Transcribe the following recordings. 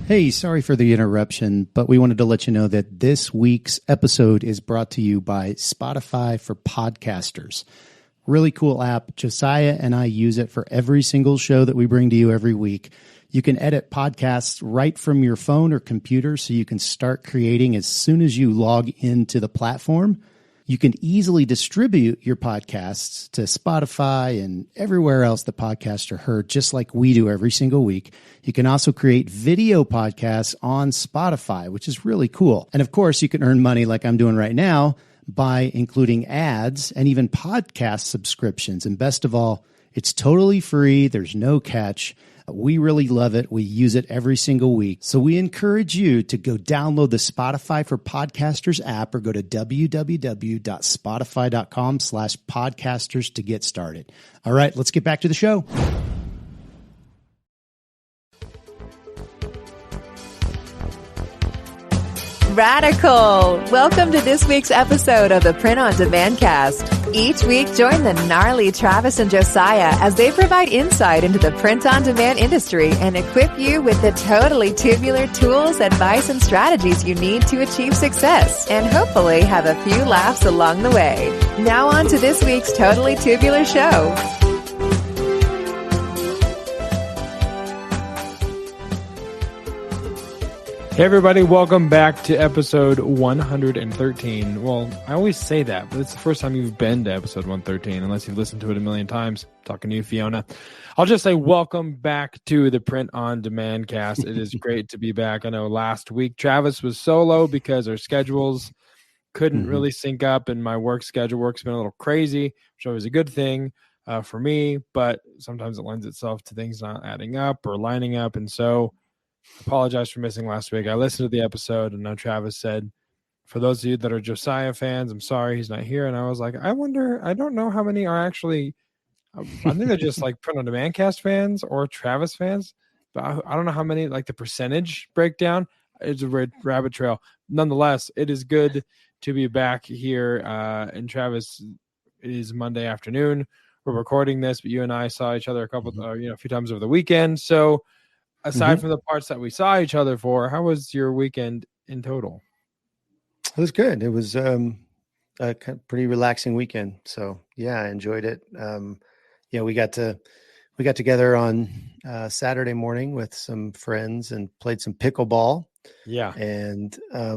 Hey, sorry for the interruption, but we wanted to let you know that this week's episode is brought to you by Spotify for Podcasters. Really cool app. Josiah and I use it for every single show that we bring to you every week. You can edit podcasts right from your phone or computer, so you can start creating as soon as you log into the platform. You can easily distribute your podcasts to Spotify and everywhere else the podcasts are heard, just like we do every single week. You can also create video podcasts on Spotify, which is really cool. And of course, you can earn money like I'm doing right now by including ads and even podcast subscriptions. And best of all, it's totally free. There's no catch. We really love it. We use it every single week. So we encourage you to go download the Spotify for Podcasters app or go to www.spotify.com/podcasters to get started. All right, let's get back to the show. Radical! Welcome to this week's episode of the Print on Demand Cast. Each week, join the gnarly Travis and Josiah as they provide insight into the print on demand industry and equip you with the totally tubular tools, advice, and strategies you need to achieve success and hopefully have a few laughs along the way. Now on to this week's Totally Tubular show. Hey everybody, welcome back to episode 113. Well, I always say that, but it's the first time you've been to episode 113, unless you've listened to it a million times. Talking to you, Fiona. I'll just say welcome back to the Print on Demand Cast. It is great to be back. I know last week Travis was solo because our schedules couldn't really sync up, and my work's been a little crazy, which is always a good thing for me, but sometimes it lends itself to things not adding up or lining up, and so apologize for missing last week. I listened to the episode, and now Travis said, for those of you that are Josiah fans, I'm sorry he's not here. And I was like, I don't know how many are actually, I think they're just like Print on Demand Cast fans or Travis fans, but I don't know how many, like the percentage breakdown. It's a rabbit trail. Nonetheless, it is good to be back here. And Travis, it is Monday afternoon. We're recording this, but you and I saw each other a few times over the weekend. So, aside from the parts that we saw each other for, how was your weekend in total? It was good. It was a pretty relaxing weekend. So yeah, I enjoyed it. We got together on Saturday morning with some friends and played some pickleball. Yeah. And I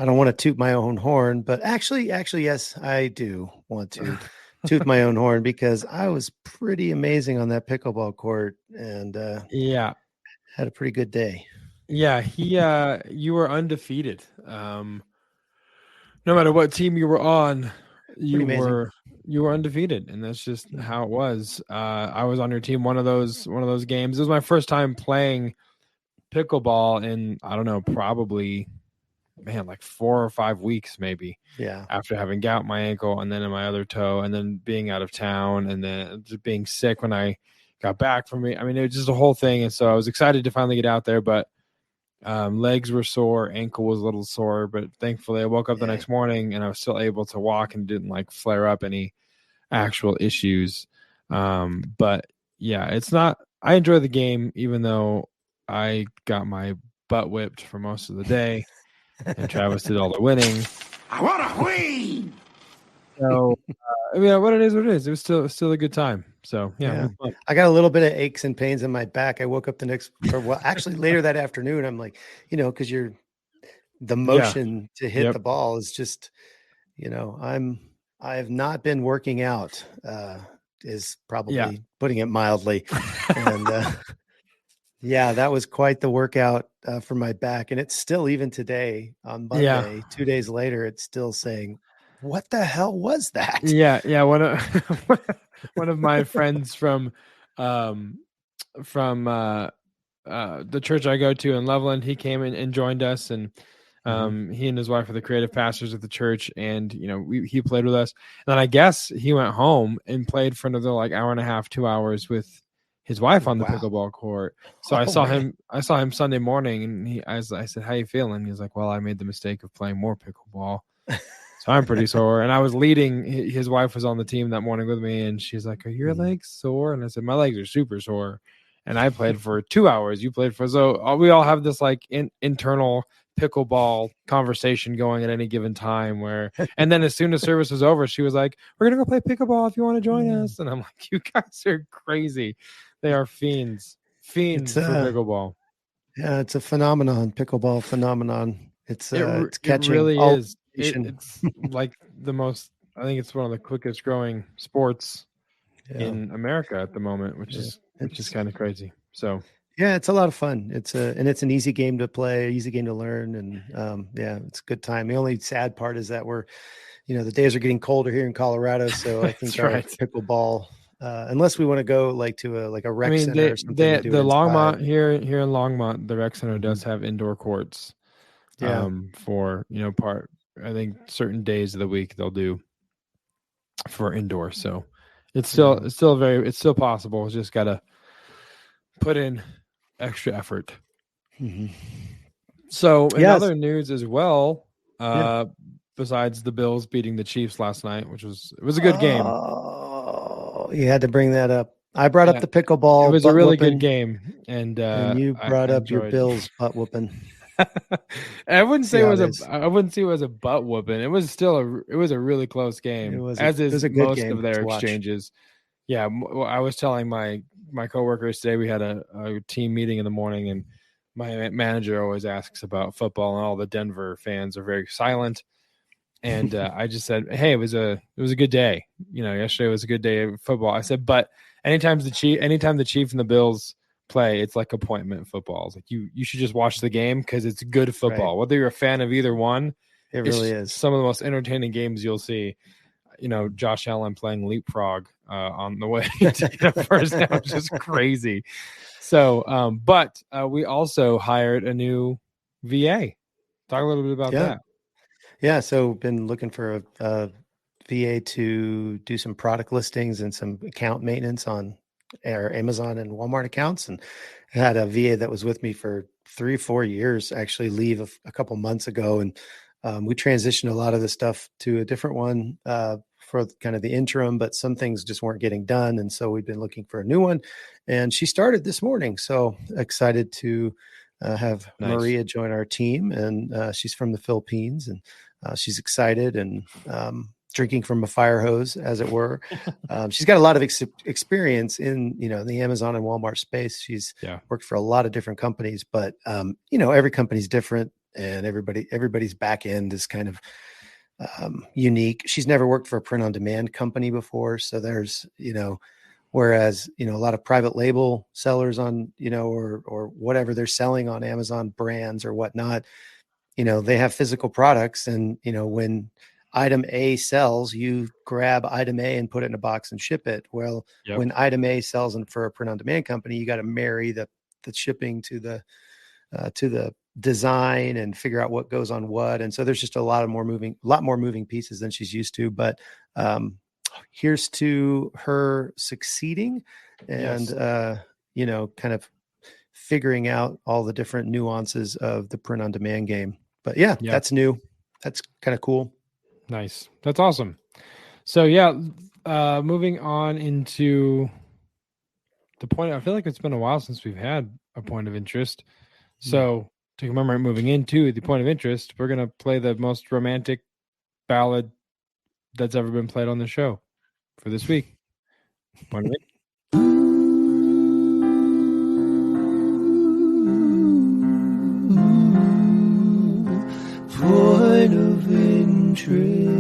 don't want to toot my own horn, but actually, yes, I do want to toot my own horn because I was pretty amazing on that pickleball court and had a pretty good day. Yeah, you were undefeated. No matter what team you were on, you were undefeated, and that's just how it was. I was on your team one of those games. It was my first time playing pickleball in, I don't know, probably like 4 or 5 weeks maybe. Yeah. After having gout my ankle and then in my other toe and then being out of town and then just being sick when I got back from me. I mean, it was just a whole thing. And so I was excited to finally get out there, but legs were sore, ankle was a little sore, but thankfully I woke up the next morning and I was still able to walk and didn't like flare up any actual issues. But yeah, I enjoy the game, even though I got my butt whipped for most of the day. And Travis did all the winning. I want to win. So, what it is. It was still a good time. So, yeah. I got a little bit of aches and pains in my back. I woke up later that afternoon. I'm like, because the motion to hit the ball is just, I have not been working out. Is probably putting it mildly, and. Yeah, that was quite the workout for my back. And it's still, even today on Monday, 2 days later, it's still saying, what the hell was that? Yeah. One of my friends from the church I go to in Loveland, he came in and joined us, and he and his wife are the creative pastors of the church, and he played with us. And then I guess he went home and played for another like hour and a half, 2 hours with his wife on the pickleball court. So I saw him Sunday morning, and I said, how you feeling? He's like, well, I made the mistake of playing more pickleball. So I'm pretty sore. And I was leading. His wife was on the team that morning with me, and she's like, are your legs sore? And I said, my legs are super sore. and I played for 2 hours. You played for we all have this like internal pickleball conversation going at any given time and then as soon as service was over, she was like, we're gonna go play pickleball if you want to join us. And I'm like, you guys are crazy. They are fiends for pickleball. Yeah, it's a pickleball phenomenon. It's catching. It really is. It's like I think it's one of the quickest growing sports in America at the moment, which is kind of crazy. So yeah, it's a lot of fun. It's an easy game to play, easy game to learn, and it's a good time. The only sad part is that the days are getting colder here in Colorado, so I think our pickleball, unless we want to go like to a rec center or something. The Longmont here in Longmont, the rec center does have indoor courts. Yeah. For I think certain days of the week they'll do for indoor. So it's still possible. It's just gotta put in extra effort. Mm-hmm. So in other news as well, besides the Bills beating the Chiefs last night, it was a good game. Oh, you had to bring that up. I brought up the pickleball. It was a really good game, and you brought up your Bills butt whooping. I wouldn't say it was a butt whooping. It was a really close game. It was a good most game of their to exchanges. Yeah, I was telling my coworkers today, we had a team meeting in the morning, and my manager always asks about football, and all the Denver fans are very silent. And I just said, hey, it was a good day. Yesterday was a good day of football. I said, but anytime the Chiefs and the Bills play, it's like appointment football. It's like you should just watch the game because it's good football. Right. Whether you're a fan of either one, it really is some of the most entertaining games you'll see. Josh Allen playing leapfrog on the way to first down, just crazy. So, but we also hired a new VA. Talk a little bit about that. Yeah, so been looking for a VA to do some product listings and some account maintenance on our Amazon and Walmart accounts, and I had a VA that was with me for 3-4 years actually leave a couple months ago, and we transitioned a lot of the stuff to a different one for kind of the interim, but some things just weren't getting done, and so we've been looking for a new one, and she started this morning, so excited to have Maria join our team, and she's from the Philippines, and she's excited and drinking from a fire hose, as it were. She's got a lot of experience in, the Amazon and Walmart space. She's worked for a lot of different companies, but every company's different, and everybody's back end is kind of unique. She's never worked for a print on demand company before. So there's, whereas, a lot of private label sellers on, or whatever they're selling on Amazon brands or whatnot, they have physical products, and, when item A sells, you grab item A and put it in a box and ship it. Well, when item A sells and for a print on demand company, you got to marry the shipping to the design and figure out what goes on what. And so there's just a lot more moving pieces than she's used to, but here's to her succeeding and, kind of figuring out all the different nuances of the print on demand game. But that's new. That's kind of cool. Nice. That's awesome. So moving on into the point, I feel like it's been a while since we've had a point of interest. So to commemorate moving into the point of interest, we're going to play the most romantic ballad that's ever been played on the show for this week. Point of interest. Point of interest.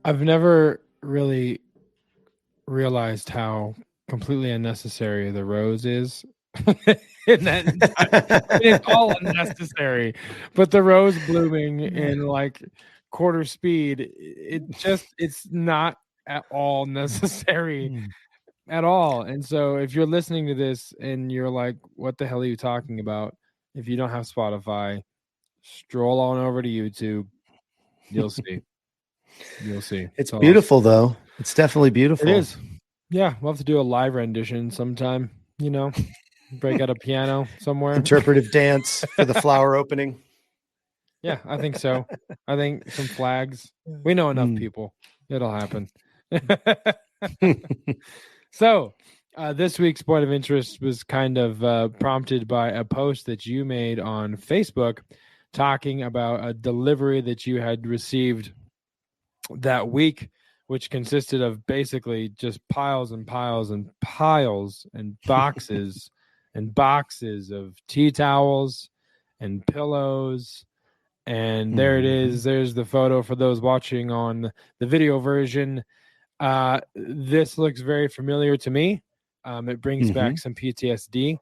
I've never really realized how completely unnecessary the rose is. It's all unnecessary, but the rose blooming in like quarter speed, it's not at all necessary at all. And so if you're listening to this and you're like, what the hell are you talking about? If you don't have Spotify, stroll on over to YouTube. You'll see. It's beautiful though. It's definitely beautiful. It is. Yeah, we'll have to do a live rendition sometime. break out a piano somewhere. Interpretive dance for the flower opening. Yeah, I think so. I think some flags. We know enough people. It'll happen. So, this week's point of interest was kind of prompted by a post that you made on Facebook talking about a delivery that you had received that week, which consisted of basically just piles and piles and piles and boxes and boxes of tea towels and pillows. And there it is. There's the photo for those watching on the video version. This looks very familiar to me. It brings back some PTSD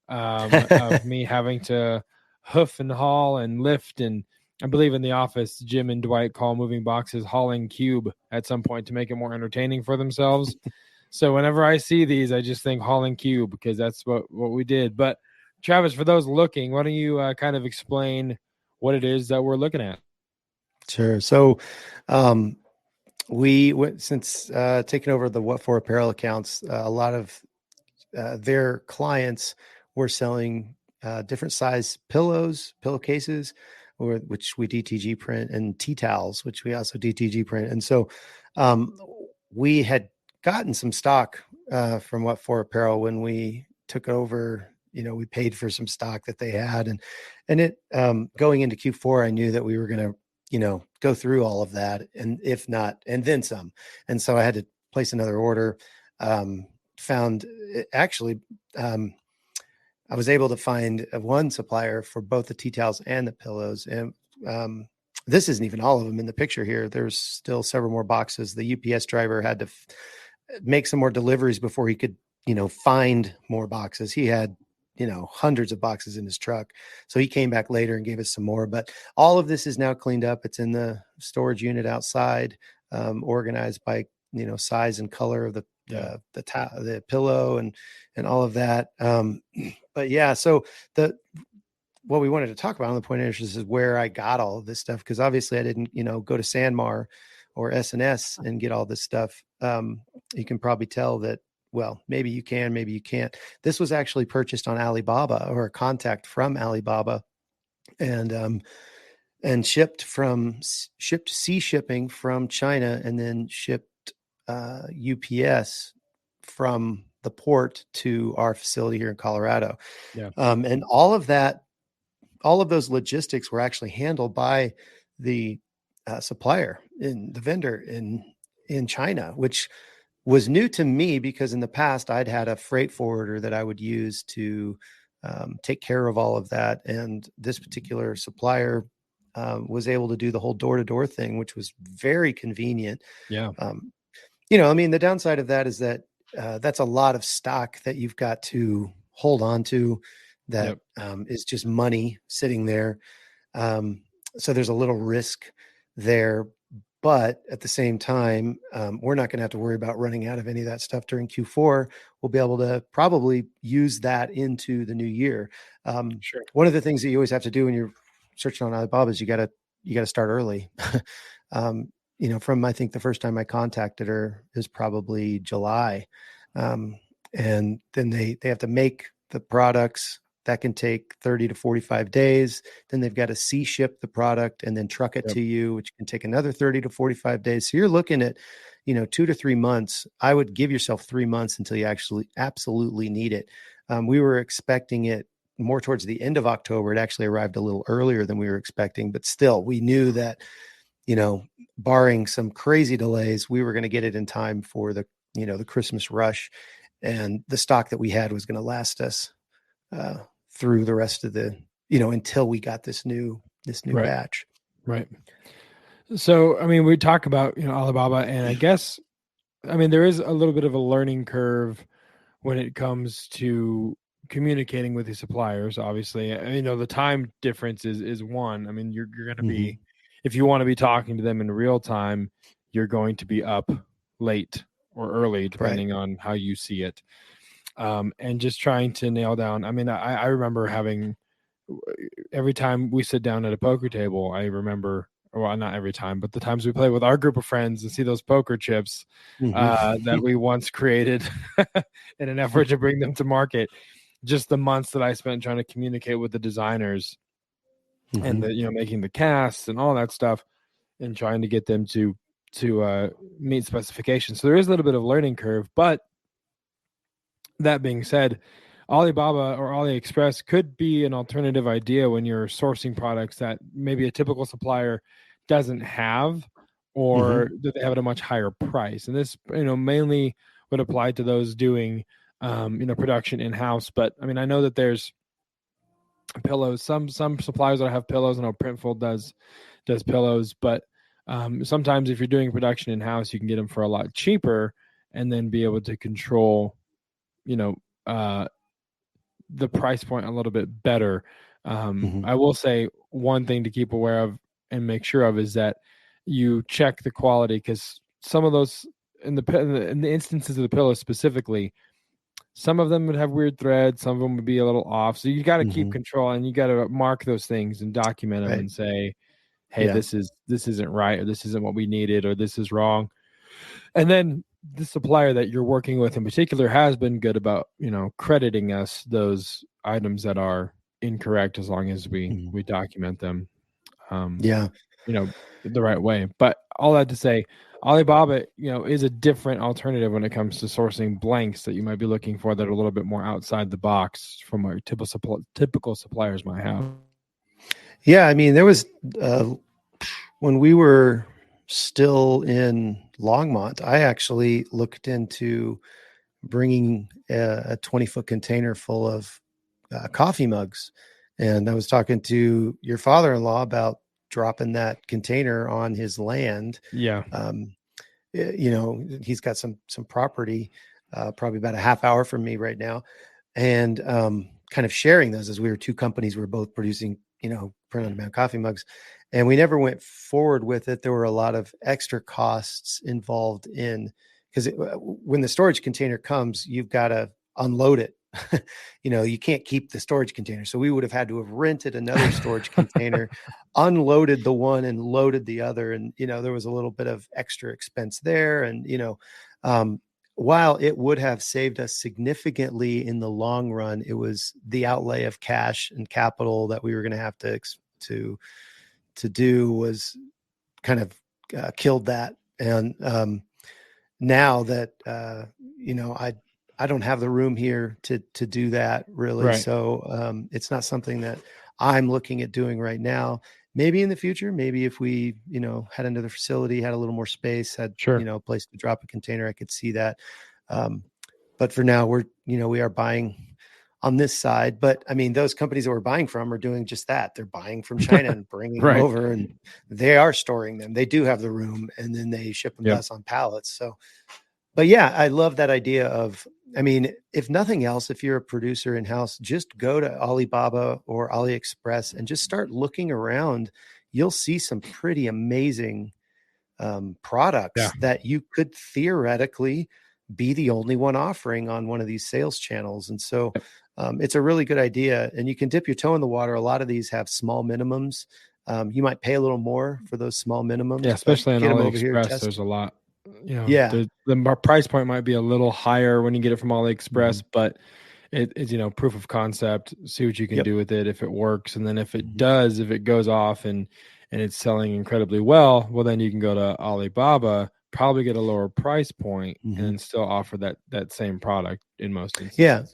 of me having to hoof and haul and lift. And I believe in The Office, Jim and Dwight call moving boxes hauling cube at some point to make it more entertaining for themselves. So whenever I see these, I just think hauling cube because that's what we did. But Travis, for those looking, why don't you kind of explain what it is that we're looking at? Sure. So, we went since taking over the What For Apparel accounts, a lot of their clients were selling different size pillows, pillowcases, which we DTG print, and tea towels, which we also DTG print. And so we had gotten some stock from What For Apparel when we took over. We paid for some stock that they had, and it going into Q4, I knew that we were going to go through all of that, and if not, and then some. And so I had to place another order. I was able to find one supplier for both the tea towels and the pillows. And this isn't even all of them in the picture here. There's still several more boxes. The UPS driver had to make some more deliveries before he could, find more boxes. He had hundreds of boxes in his truck. So he came back later and gave us some more, but all of this is now cleaned up. It's in the storage unit outside, organized by, size and color of the pillow and all of that. But yeah, so what we wanted to talk about on the point of interest is where I got all of this stuff. Cause obviously I didn't, go to Sanmar or S&S and get all this stuff. You can probably tell that, well, maybe you can, maybe you can't. This was actually purchased on Alibaba, or a contact from Alibaba, and shipped sea shipping from China, and then shipped UPS from the port to our facility here in Colorado. Yeah. And all of those logistics were actually handled by the supplier, the vendor in China, which was new to me because in the past I'd had a freight forwarder that I would use to take care of all of that. And this particular supplier was able to do the whole door-to-door thing, which was very convenient. Yeah. The downside of that is that that's a lot of stock that you've got to hold on to that is just money sitting there. So there's a little risk there. But at the same time, we're not going to have to worry about running out of any of that stuff during Q4. We'll be able to probably use that into the new year. Sure. One of the things that you always have to do when you're searching on Alibaba is you got to start early. From I think the first time I contacted her is probably July, and then they have to make the products. That can take 30 to 45 days. Then they've got to sea ship the product and then truck it to you, which can take another 30 to 45 days. So you're looking at, 2 to 3 months. I would give yourself 3 months until you actually absolutely need it. We were expecting it more towards the end of October. It actually arrived a little earlier than we were expecting, but still we knew that, barring some crazy delays, we were going to get it in time for the Christmas rush, and the stock that we had was going to last us through the rest of the, until we got this new batch. Right. So, we talk about, Alibaba, and I guess, there is a little bit of a learning curve when it comes to communicating with the suppliers. Obviously, the time difference is one. You're going to be, if you want to be talking to them in real time, you're going to be up late or early, depending on how you see it. And just trying to nail down. I remember having, every time we sit down at a poker table, I remember well, not every time, but the times we play with our group of friends and see those poker chips that we once created in an effort to bring them to market, just the months that I spent trying to communicate with the designers and the, making the casts and all that stuff and trying to get them to meet specifications. So there is a little bit of learning curve, but that being said, Alibaba or AliExpress could be an alternative idea when you're sourcing products that maybe a typical supplier doesn't have, or that they have at a much higher price. And this, mainly would apply to those doing, production in-house. But I mean, I know that there's pillows. Some suppliers that have pillows. I know Printful does pillows, but sometimes if you're doing production in-house, you can get them for a lot cheaper and then be able to control, the price point a little bit better. I will say one thing to keep aware of and make sure of is that you check the quality, because some of those in the instances of the pillows specifically, some of them would have weird threads, some of them would be a little off. So you got to keep control, and you got to mark those things and document them and say, hey, this isn't right, or this isn't what we needed, or this is wrong. And then the supplier that you're working with in particular has been good about, crediting us those items that are incorrect, as long as we document them, the right way. But all that to say, Alibaba, is a different alternative when it comes to sourcing blanks that you might be looking for that are a little bit more outside the box from what your typical suppliers might have. Yeah, I mean, there was when we were still in Longmont, I actually looked into bringing a 20-foot container full of coffee mugs. And I was talking to your father-in-law about dropping that container on his land. Yeah. He's got some property, probably about a half hour from me right now. And kind of sharing those, as we were two companies, we were both producing, print-on-demand coffee mugs. And we never went forward with it. There were a lot of extra costs involved because when the storage container comes, you've got to unload it. You can't keep the storage container. So we would have had to have rented another storage container, unloaded the one and loaded the other. And, there was a little bit of extra expense there. And, while it would have saved us significantly in the long run, it was the outlay of cash and capital that we were going to have to do was kind of killed that. And now that, I don't have the room here to do that really. Right. So it's not something that I'm looking at doing right now. Maybe in the future, maybe if we, had another facility, had a little more space, had, a place to drop a container, I could see that. But for now we are buying on this side. But I mean, those companies that we're buying from are doing just that. They're buying from China and bringing them over, and they are storing them. They do have the room, and then they ship them to us on pallets. So, but yeah, I love that idea of, I mean, if nothing else, if you're a producer in-house, just go to Alibaba or AliExpress and just start looking around. You'll see some pretty amazing products that you could theoretically be the only one offering on one of these sales channels. And so it's a really good idea, and you can dip your toe in the water. A lot of these have small minimums. You might pay a little more for those small minimums. Yeah, especially on AliExpress, there's a lot. The price point might be a little higher when you get it from AliExpress, but it's proof of concept. See what you can do with it, if it works, and then if it does, if it goes off and it's selling incredibly well, then you can go to Alibaba, probably get a lower price point, and still offer that same product in most instances. Yeah.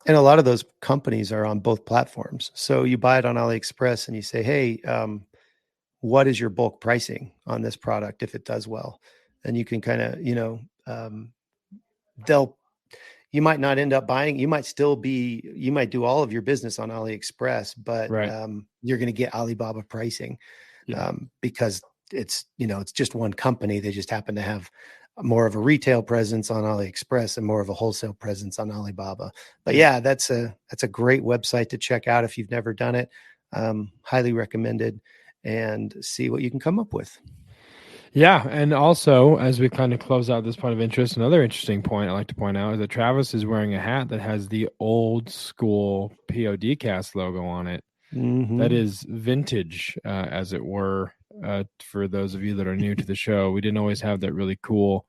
And a lot of those companies are on both platforms. So you buy it on AliExpress and you say, hey, what is your bulk pricing on this product if it does well? And you can kind of, you might not end up buying, you might do all of your business on AliExpress, but you're going to get Alibaba pricing because it's just one company. They just happen to have more of a retail presence on AliExpress and more of a wholesale presence on Alibaba. But yeah, that's a great website to check out if you've never done it. Highly recommended, and see what you can come up with. Yeah. And also, as we kind of close out this point of interest, another interesting point I like to point out is that Travis is wearing a hat that has the old school PODcast logo on it. That is vintage, as it were. for those of you that are new to the show, we didn't always have that really cool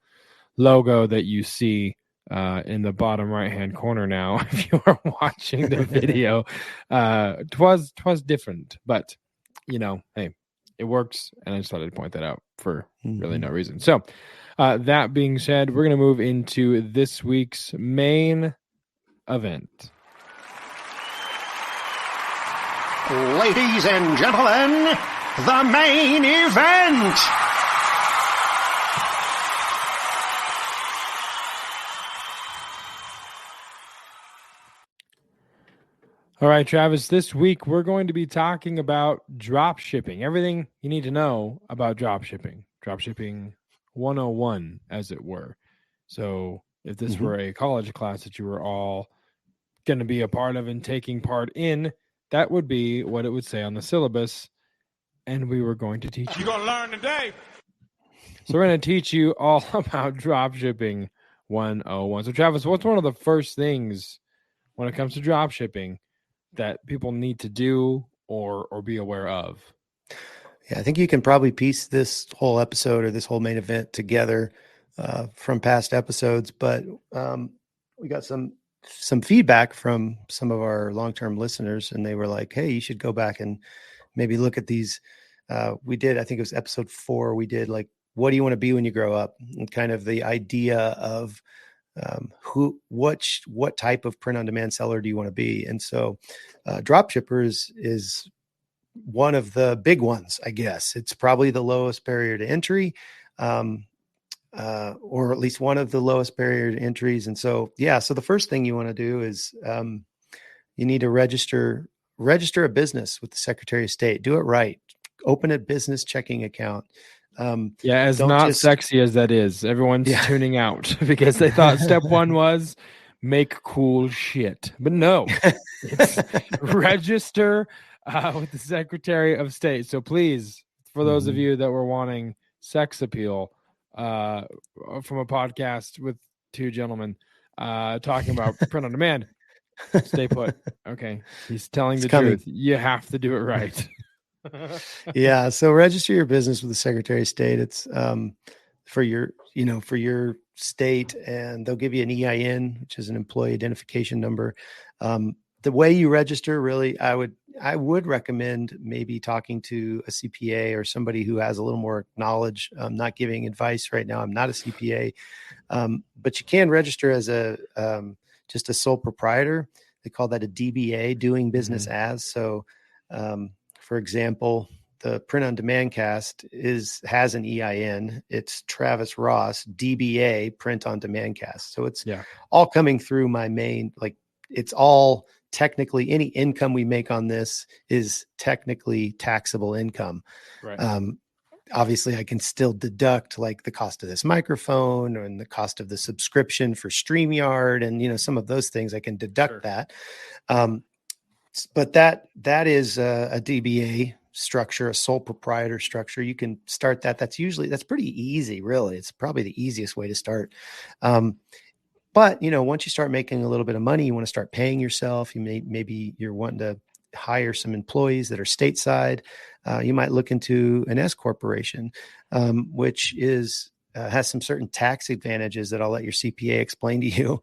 logo that you see in the bottom right-hand corner now. If you are watching the video, twas different, but hey, it works, and I just thought I'd point that out for really no reason. So that being said, we're going to move into this week's main event. Ladies and gentlemen, the main event. All right, Travis, this week we're going to be talking about drop shipping. Everything you need to know about drop shipping. Drop shipping 101, as it were. So if this were a college class that you were all going to be a part of and taking part in, that would be what it would say on the syllabus. And we were going to teach you. You're going to learn today. So we're going to teach you all about drop shipping 101. So Travis, what's one of the first things when it comes to drop shipping that people need to do or be aware of? Yeah, I think you can probably piece this whole episode or this whole main event together from past episodes, but we got some feedback from some of our long-term listeners, and they were like, hey, you should go back and maybe look at these. We did, I think it was episode 4, we did like, what do you want to be when you grow up? And kind of the idea of what type of print-on-demand seller do you want to be? And so dropshippers is one of the big ones, I guess. It's probably the lowest barrier to entry, or at least one of the lowest barrier to entries. And so, so the first thing you want to do is you need to register a business with the Secretary of State. Do it right. Open a business checking account. As not sexy as that is, everyone's tuning out because they thought step 1 was make cool shit. But no, it's register with the Secretary of State. So please, for those of you that were wanting sex appeal from a podcast with 2 gentlemen talking about print on demand, stay put. Okay. He's telling the truth. You have to do it right. So register your business with the Secretary of State. It's for your state, and they'll give you an EIN, which is an employee identification number. The way you register, really, I would recommend maybe talking to a CPA or somebody who has a little more knowledge. I'm not giving advice right now. I'm not a CPA, but you can register as just a sole proprietor. They call that a DBA, doing business as. So, for example, the Print on Demand Cast has an EIN. It's Travis Ross, DBA, Print on Demand Cast. So it's all coming through my main, it's all technically, any income we make on this is technically taxable income. Right. Obviously, I can still deduct the cost of this microphone and the cost of the subscription for StreamYard, and some of those things I can deduct that. But that is a DBA structure, a sole proprietor structure. You can start that. That's pretty easy, really. It's probably the easiest way to start. But once you start making a little bit of money, you want to start paying yourself. Maybe you're wanting to hire some employees that are stateside. You might look into an S corporation, which has some certain tax advantages that I'll let your CPA explain to you.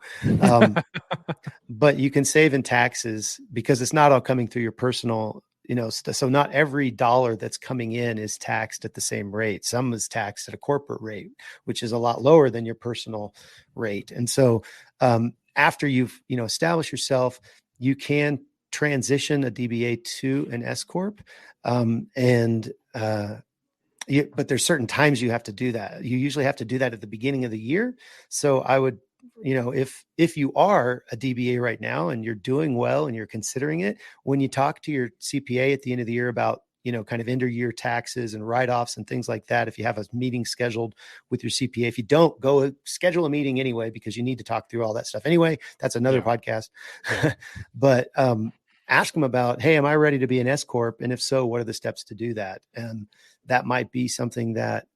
But you can save in taxes because it's not all coming through your personal, so not every dollar that's coming in is taxed at the same rate. Some is taxed at a corporate rate, which is a lot lower than your personal rate. And so after you've, established yourself, you can transition a DBA to an S corp. But there's certain times you have to do that. You usually have to do that at the beginning of the year. So I would, if you are a DBA right now and you're doing well and you're considering it, when you talk to your CPA at the end of the year about, kind of end of year taxes and write-offs and things like that, if you have a meeting scheduled with your CPA, if you don't, go schedule a meeting anyway, because you need to talk through all that stuff anyway. That's another podcast. But ask them about, hey, am I ready to be an S corp? And if so, what are the steps to do that? And that might be something that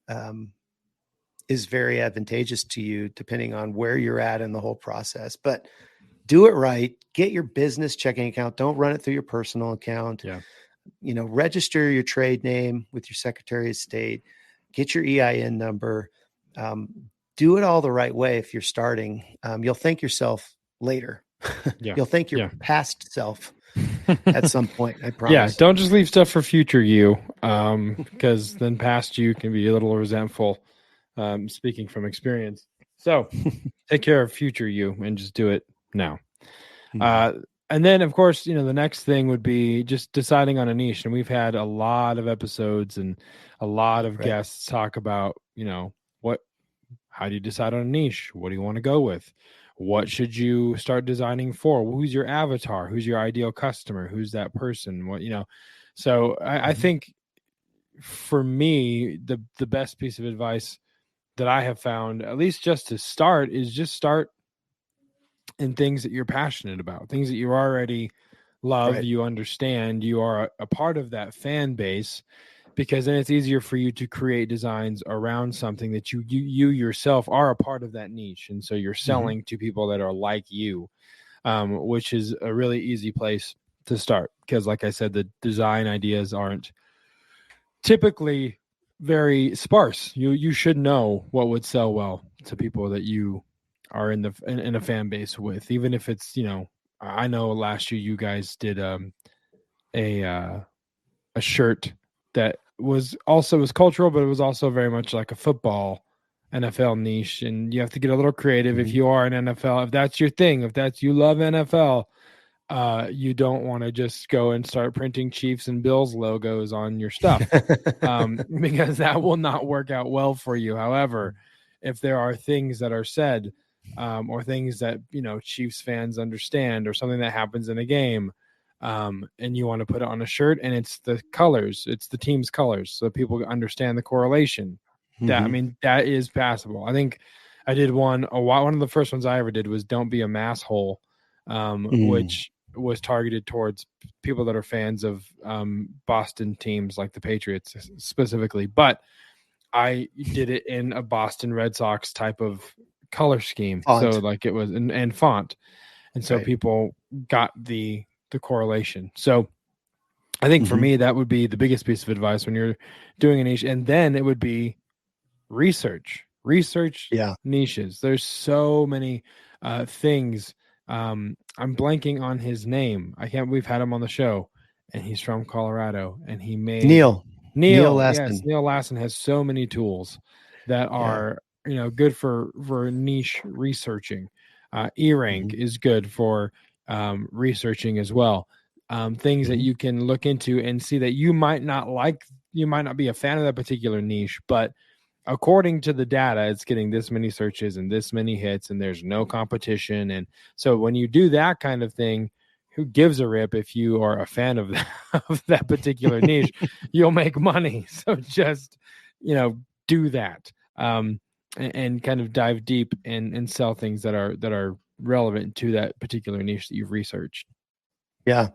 is very advantageous to you, depending on where you're at in the whole process. But do it right. Get your business checking account. Don't run it through your personal account. register your trade name with your Secretary of State, get your EIN number, do it all the right way. If you're starting, you'll thank yourself later. Yeah. You'll thank your past self at some point. I promise. Yeah. Don't just leave stuff for future you, because then past you can be a little resentful, speaking from experience. So take care of future you and just do it now. And then, of course, the next thing would be just deciding on a niche. And we've had a lot of episodes and a lot of guests talk about, how do you decide on a niche? What do you want to go with? What should you start designing for? Who's your avatar? Who's your ideal customer? Who's that person? So I think for me, the best piece of advice that I have found, at least just to start, is just start in things that you're passionate about, things that you already love, you understand, you are a part of that fan base, because then it's easier for you to create designs around something that you yourself are a part of that niche. And so you're selling to people that are like you, which is a really easy place to start. Because like I said, the design ideas aren't typically very sparse. You should know what would sell well to people that you are in a fan base with, even if it's, I know last year you guys did a shirt that was cultural, but it was also very much like a football NFL niche. And you have to get a little creative if you are an NFL, if that's your thing, you love NFL, you don't want to just go and start printing Chiefs and Bills logos on your stuff, because that will not work out well for you. However, if there are things that are said, or things that, Chiefs fans understand, or something that happens in a game, and you want to put it on a shirt, and it's the colors, it's the team's colors, so people understand the correlation. That is passable. I think I did one of the first ones I ever did was "Don't Be a Masshole," which was targeted towards people that are fans of Boston teams like the Patriots specifically, but I did it in a Boston Red Sox type of color scheme, font. So like it was and font, and so people got the correlation. So I think for me, that would be the biggest piece of advice when you're doing a niche. And then it would be research niches. There's so many things. I'm blanking on his name. We've had him on the show, and he's from Colorado, and he made Neil Lassen. Yes, Neil Lassen has so many tools that are good for niche researching. E-Rank is good for researching as well. Things that you can look into and see that you might not be a fan of that particular niche, but according to the data, it's getting this many searches and this many hits, and there's no competition. And so when you do that kind of thing, who gives a rip if you are a fan of that particular niche? You'll make money. So just, do that, and kind of dive deep and sell things that are relevant to that particular niche that you've researched. Yeah.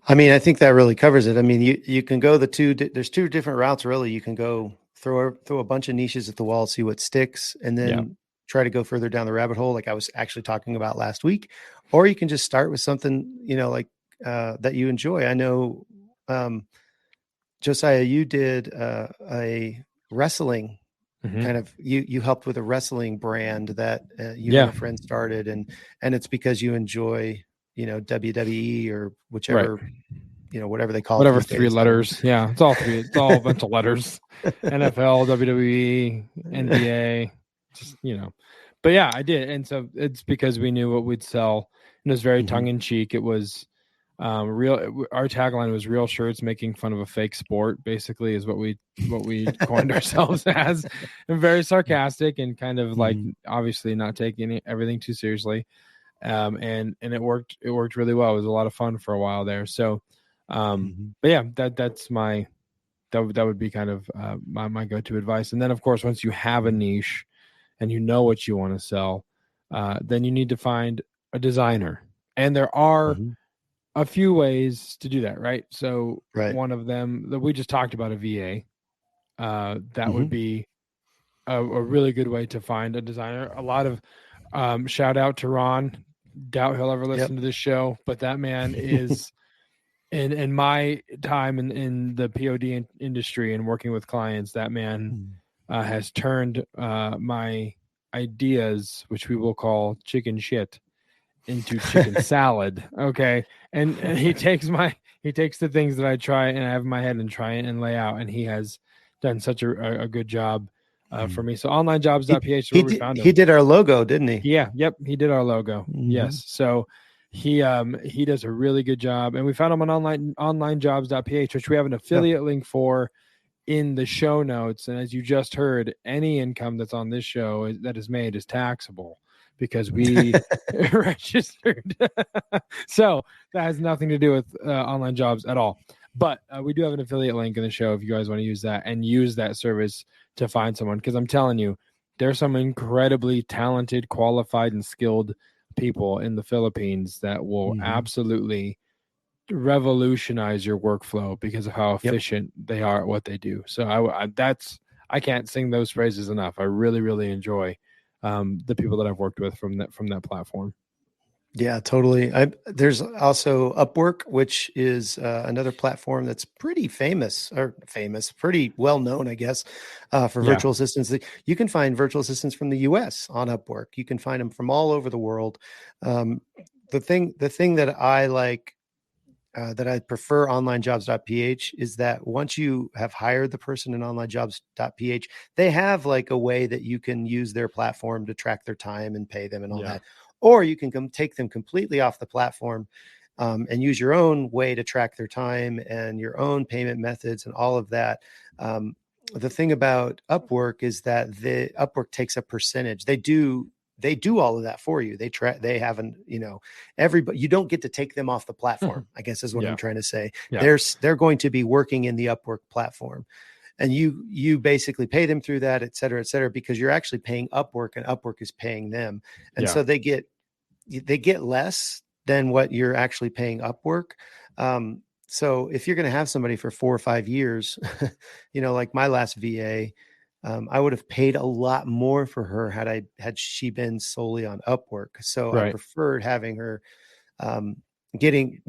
I think that really covers it. You can go there's two different routes, really. You can go throw a bunch of niches at the wall, see what sticks, and then try to go further down the rabbit hole, like I was actually talking about last week. Or you can just start with something, that you enjoy. I know, Josiah, you did a wrestling kind of, you helped with a wrestling brand that you and a friend started, and it's because you enjoy, WWE or whichever, whatever they call it. Whatever three letters. Yeah. It's all three. It's all a bunch of letters. NFL, WWE, NBA, just, but yeah, I did. And so it's because we knew what we'd sell, and it was very tongue in cheek. It was real. Our tagline was "Real shirts making fun of a fake sport," basically, is what we coined ourselves as, and very sarcastic and kind of like obviously not taking everything too seriously. And it worked really well. It was a lot of fun for a while there. So, but yeah, that would be kind of my go-to advice. And then of course, once you have a niche and you know what you want to sell, then you need to find a designer. And there are a few ways to do that, right? So one of them that we just talked about, a VA, that would be a really good way to find a designer. A lot of shout out to Ron. Doubt he'll ever listen to this show, but that man is in my time in the POD industry and working with clients, that man has turned my ideas, which we will call chicken shit, into chicken salad. Okay. And he takes the things that I try and I have in my head and try and lay out. And he has done such a good job for me. So onlinejobs.ph is where we found him. He did our logo, didn't he? Yeah. Yep. He did our logo. Yes. So he does a really good job, and we found him on onlinejobs.ph, which we have an affiliate link for in the show notes. And as you just heard, any income that's on this show that is made is taxable because we registered. So that has nothing to do with online jobs at all. But we do have an affiliate link in the show if you guys want to use that and use that service to find someone. Because I'm telling you, there's some incredibly talented, qualified, and skilled people in the Philippines that will absolutely revolutionize your workflow because of how efficient they are at what they do. So I can't sing those phrases enough. I really, really enjoy the people that I've worked with from that platform. Yeah, totally. There's also Upwork, which is another platform that's pretty pretty well known, I guess, for virtual assistants. You can find virtual assistants from the US on Upwork. You can find them from all over the world. The thing that I like, that I prefer onlinejobs.ph is that once you have hired the person in onlinejobs.ph, they have like a way that you can use their platform to track their time and pay them and all that. Or you can take them completely off the platform and use your own way to track their time and your own payment methods and all of that. The thing about Upwork is that Upwork takes a percentage. They do all of that for you. They haven't, everybody, you don't get to take them off the platform, I guess is what I'm trying to say. Yeah. They're going to be working in the Upwork platform. And you basically pay them through that, et cetera, because you're actually paying Upwork and Upwork is paying them. And so they get less than what you're actually paying Upwork. So if you're going to have somebody for 4 or 5 years, like my last VA, I would have paid a lot more for her had she been solely on Upwork. So I preferred having her getting,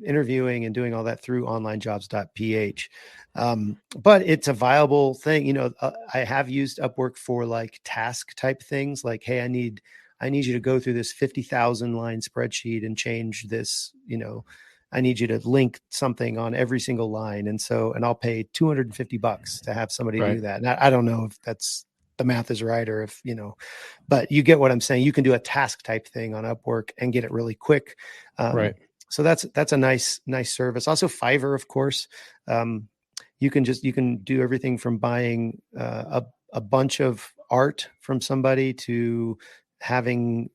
interviewing and doing all that through onlinejobs.ph. But it's a viable thing. I have used Upwork for like task type things like, hey, I need you to go through this 50,000 line spreadsheet and change this, I need you to link something on every single line. And I'll pay $250 to have somebody do that. And I don't know if that's the math is right or if, but you get what I'm saying. You can do a task type thing on Upwork and get it really quick. So that's a nice service. Also Fiverr, of course. You can do everything from buying a bunch of art from somebody to finding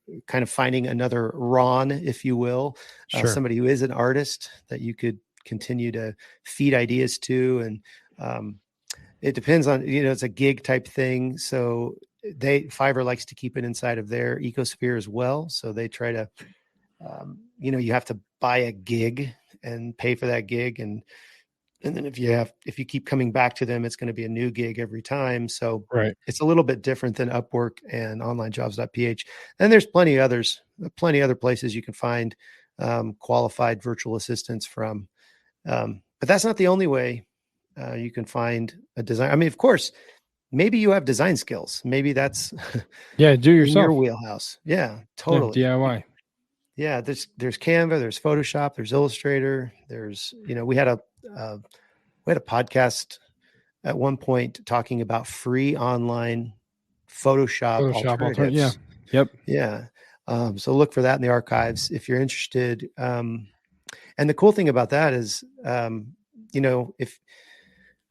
another Ron, if you will, somebody who is an artist that you could continue to feed ideas to. And it depends on, it's a gig type thing. So Fiverr likes to keep it inside of their ecosphere as well. So they try to, you have to buy a gig and pay for that gig. And then if you keep coming back to them, it's going to be a new gig every time. So it's a little bit different than Upwork and onlinejobs.ph. And there's plenty other places you can find qualified virtual assistants from. But that's not the only way you can find a design. I mean, of course, maybe you have design skills. Maybe that's do yourself. In your wheelhouse. Yeah, totally. DIY. Yeah, there's Canva, there's Photoshop, there's Illustrator, there's, we had a podcast at one point talking about free online Photoshop alternatives. Yeah. Yep. Yeah. So look for that in the archives if you're interested. And the cool thing about that is,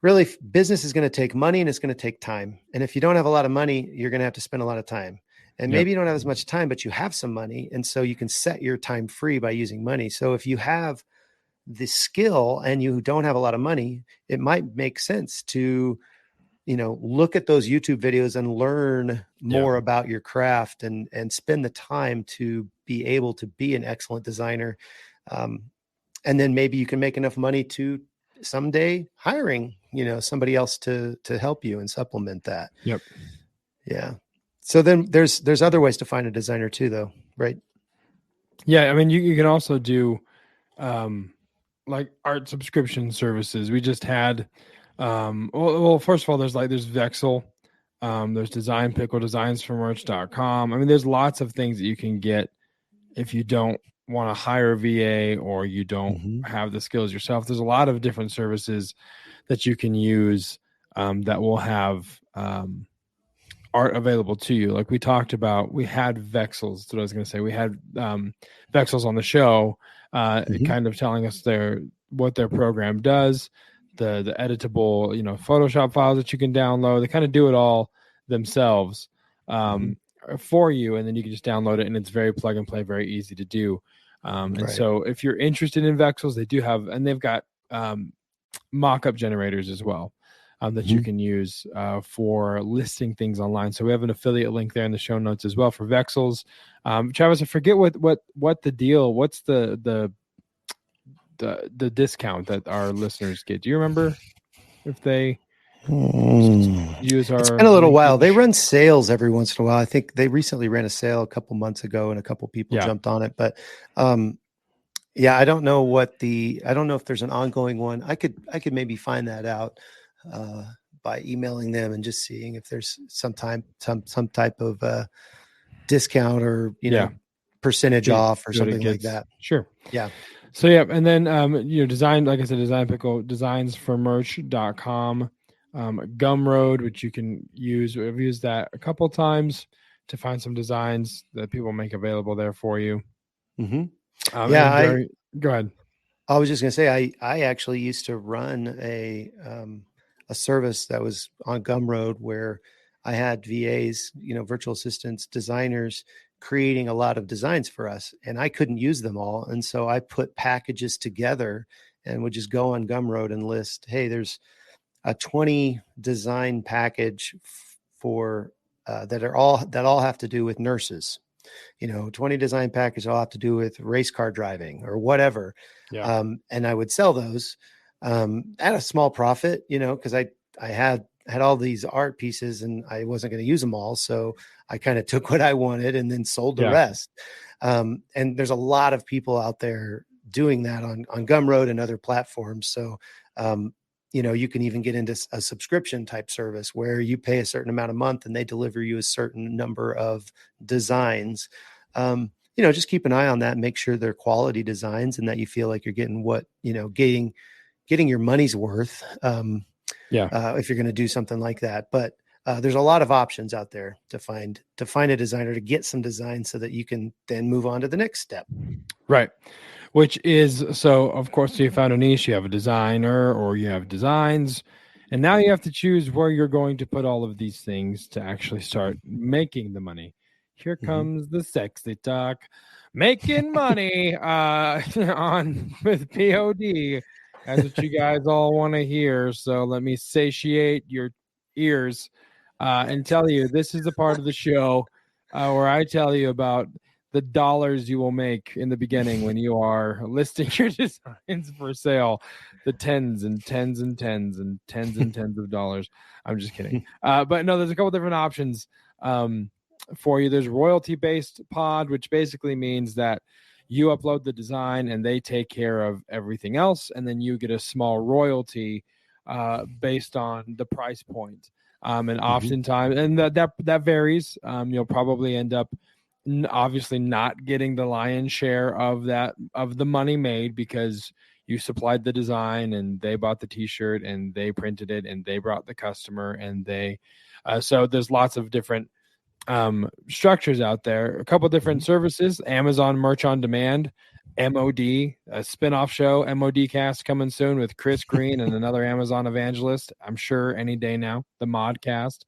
if business is going to take money and it's going to take time. And if you don't have a lot of money, you're going to have to spend a lot of time. And maybe you don't have as much time, but you have some money. And so you can set your time free by using money. So if you have the skill and you don't have a lot of money, it might make sense to, look at those YouTube videos and learn more about your craft and spend the time to be able to be an excellent designer. And then maybe you can make enough money to someday hiring, somebody else to help you and supplement that. Yep. Yeah. So then there's other ways to find a designer too, though, right? Yeah. I mean, you can also do, like art subscription services. We just had, well, first of all, there's Vexel, there's Design Pickle, designsformerch.com. I mean, there's lots of things that you can get if you don't want to hire a VA or you don't have the skills yourself. There's a lot of different services that you can use that will have art available to you. Like we talked about, we had Vexels. That's what I was going to say. We had Vexels on the show, kind of telling us what their program does, the editable, Photoshop files that you can download. They kind of do it all themselves for you, and then you can just download it, and it's very plug and play, very easy to do. And so if you're interested in Vexels, they do have, and they've got mock-up generators as well. That you can use for listing things online. So we have an affiliate link there in the show notes as well for Vexels. Travis, I forget what the deal. What's the discount that our listeners get? Do you remember if they use our? It's been a little while. They run sales every once in a while. I think they recently ran a sale a couple months ago, and a couple people jumped on it. But I don't know I don't know if there's an ongoing one. I could maybe find that out by emailing them and just seeing if there's some type of discount or percentage off or something like that. Sure. Yeah. So and then design, like I said, Design Pickle, designsformerch.com, Gumroad, which you can use. I've used that a couple of times to find some designs that people make available there for you. Go ahead. I was just going to say, I actually used to run a service that was on Gumroad where I had VAs, virtual assistants, designers creating a lot of designs for us, and I couldn't use them all. And so I put packages together and would just go on Gumroad and list, hey, there's a 20 design package for that all have to do with nurses. 20 design packages all have to do with race car driving or whatever. Yeah. And I would sell those at a small profit, because I had all these art pieces and I wasn't going to use them all. So I kind of took what I wanted and then sold the rest. And there's a lot of people out there doing that on Gumroad and other platforms. So, you can even get into a subscription type service where you pay a certain amount a month and they deliver you a certain number of designs. Just keep an eye on that, make sure they're quality designs and that you feel like you're getting what, getting your money's worth. If you're going to do something like that, but there's a lot of options out there to find a designer to get some design so that you can then move on to the next step. Right. Which is, so of course you found a niche, you have a designer or you have designs, and now you have to choose where you're going to put all of these things to actually start making the money. Here comes the sexy talk, making money on with POD. That's what you guys all want to hear. So let me satiate your ears and tell you, this is the part of the show where I tell you about the dollars you will make in the beginning when you are listing your designs for sale, the tens and tens and tens and tens and tens of dollars. I'm just kidding. But no, there's a couple different options for you. There's royalty-based pod, which basically means that you upload the design and they take care of everything else. And then you get a small royalty based on the price point. And oftentimes, and that varies. You'll probably end up obviously not getting the lion's share of the money made because you supplied the design and they bought the t-shirt and they printed it and they brought the customer and they so there's lots of different structures out there. A couple different services: Amazon Merch on Demand, MOD, a spin-off show, MOD Cast, coming soon with Chris Green and another Amazon evangelist, I'm sure any day now, the Modcast,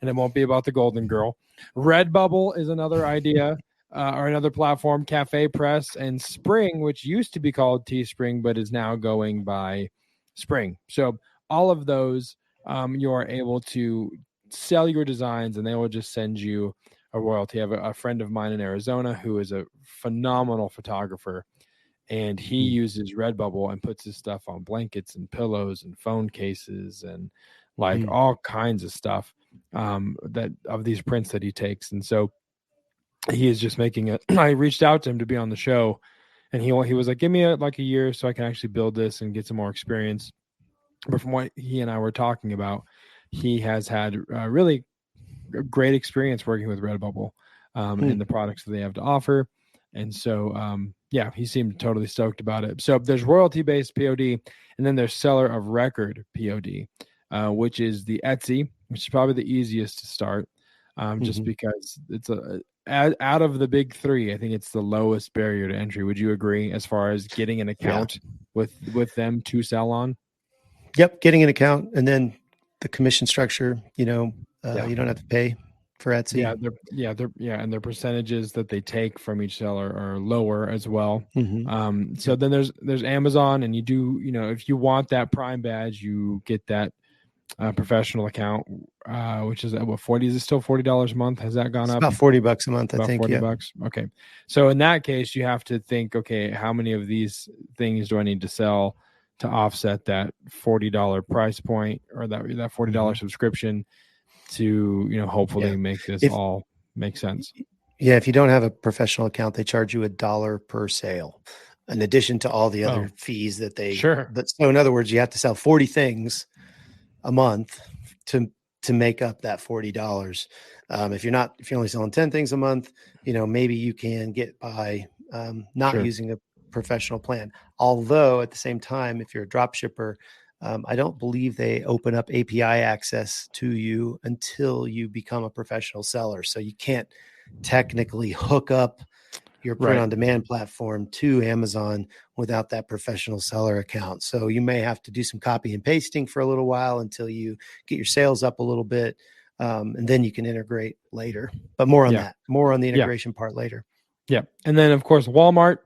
and it won't be about the Golden Girl. Redbubble is another idea or another platform, Cafe Press, and Spring, which used to be called Teespring but is now going by Spring. So all of those you are able to sell your designs and they will just send you a royalty. I have a friend of mine in Arizona who is a phenomenal photographer, and he uses Redbubble and puts his stuff on blankets and pillows and phone cases and all kinds of stuff that of these prints that he takes. And so he is just making it. I reached out to him to be on the show, And he was like, give me like a year so I can actually build this and get some more experience. But from what he and I were talking about, he has had really a great experience working with Redbubble and the products that they have to offer. And so, yeah, he seemed totally stoked about it. So there's royalty-based POD, and then there's seller of record POD, which is the Etsy, which is probably the easiest to start, just because it's out of the big three, I think it's the lowest barrier to entry. Would you agree as far as getting an account with them to sell on? Yep, getting an account, and then the commission structure. You don't have to pay for Etsy. And their percentages that they take from each seller are lower as well. So then there's Amazon, and you do, if you want that Prime badge, you get that professional account, which is what, 40? Is it still $40 a month? Has that gone up? About $40 a month, I about think. $40. Okay. So in that case, you have to think, okay, how many of these things do I need to sell to offset that $40 price point, or that $40 subscription to, hopefully make this all make sense. Yeah. If you don't have a professional account, they charge you $1 per sale, in addition to all the other fees that they, so in other words, you have to sell 40 things a month to make up that $40. If you're only selling 10 things a month, maybe you can get by not using a professional plan. Although at the same time, if you're a drop shipper, I don't believe they open up API access to you until you become a professional seller. So you can't technically hook up your print on demand platform to Amazon without that professional seller account. So you may have to do some copy and pasting for a little while until you get your sales up a little bit. And then you can integrate later, but more on the integration part later. Yeah. And then of course, Walmart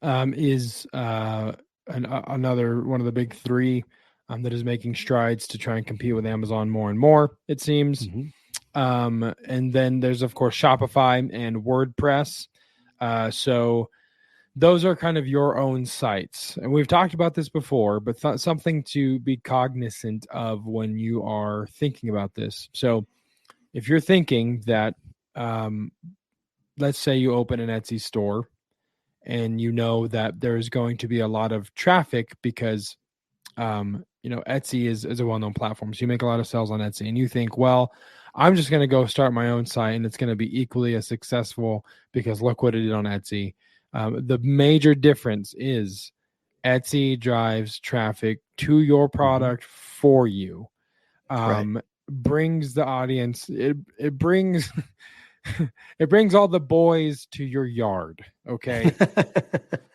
is another one of the big three that is making strides to try and compete with Amazon more and more, it seems. And then there's of course Shopify and WordPress. So those are kind of your own sites. And we've talked about this before, but something to be cognizant of when you are thinking about this. So if you're thinking that, let's say you open an Etsy store and you know that there's going to be a lot of traffic because, Etsy is a well-known platform. So you make a lot of sales on Etsy and you think, well, I'm just going to go start my own site and it's going to be equally as successful because look what it did on Etsy. The major difference is Etsy drives traffic to your product for you. Brings the audience. It brings it brings all the boys to your yard. Okay.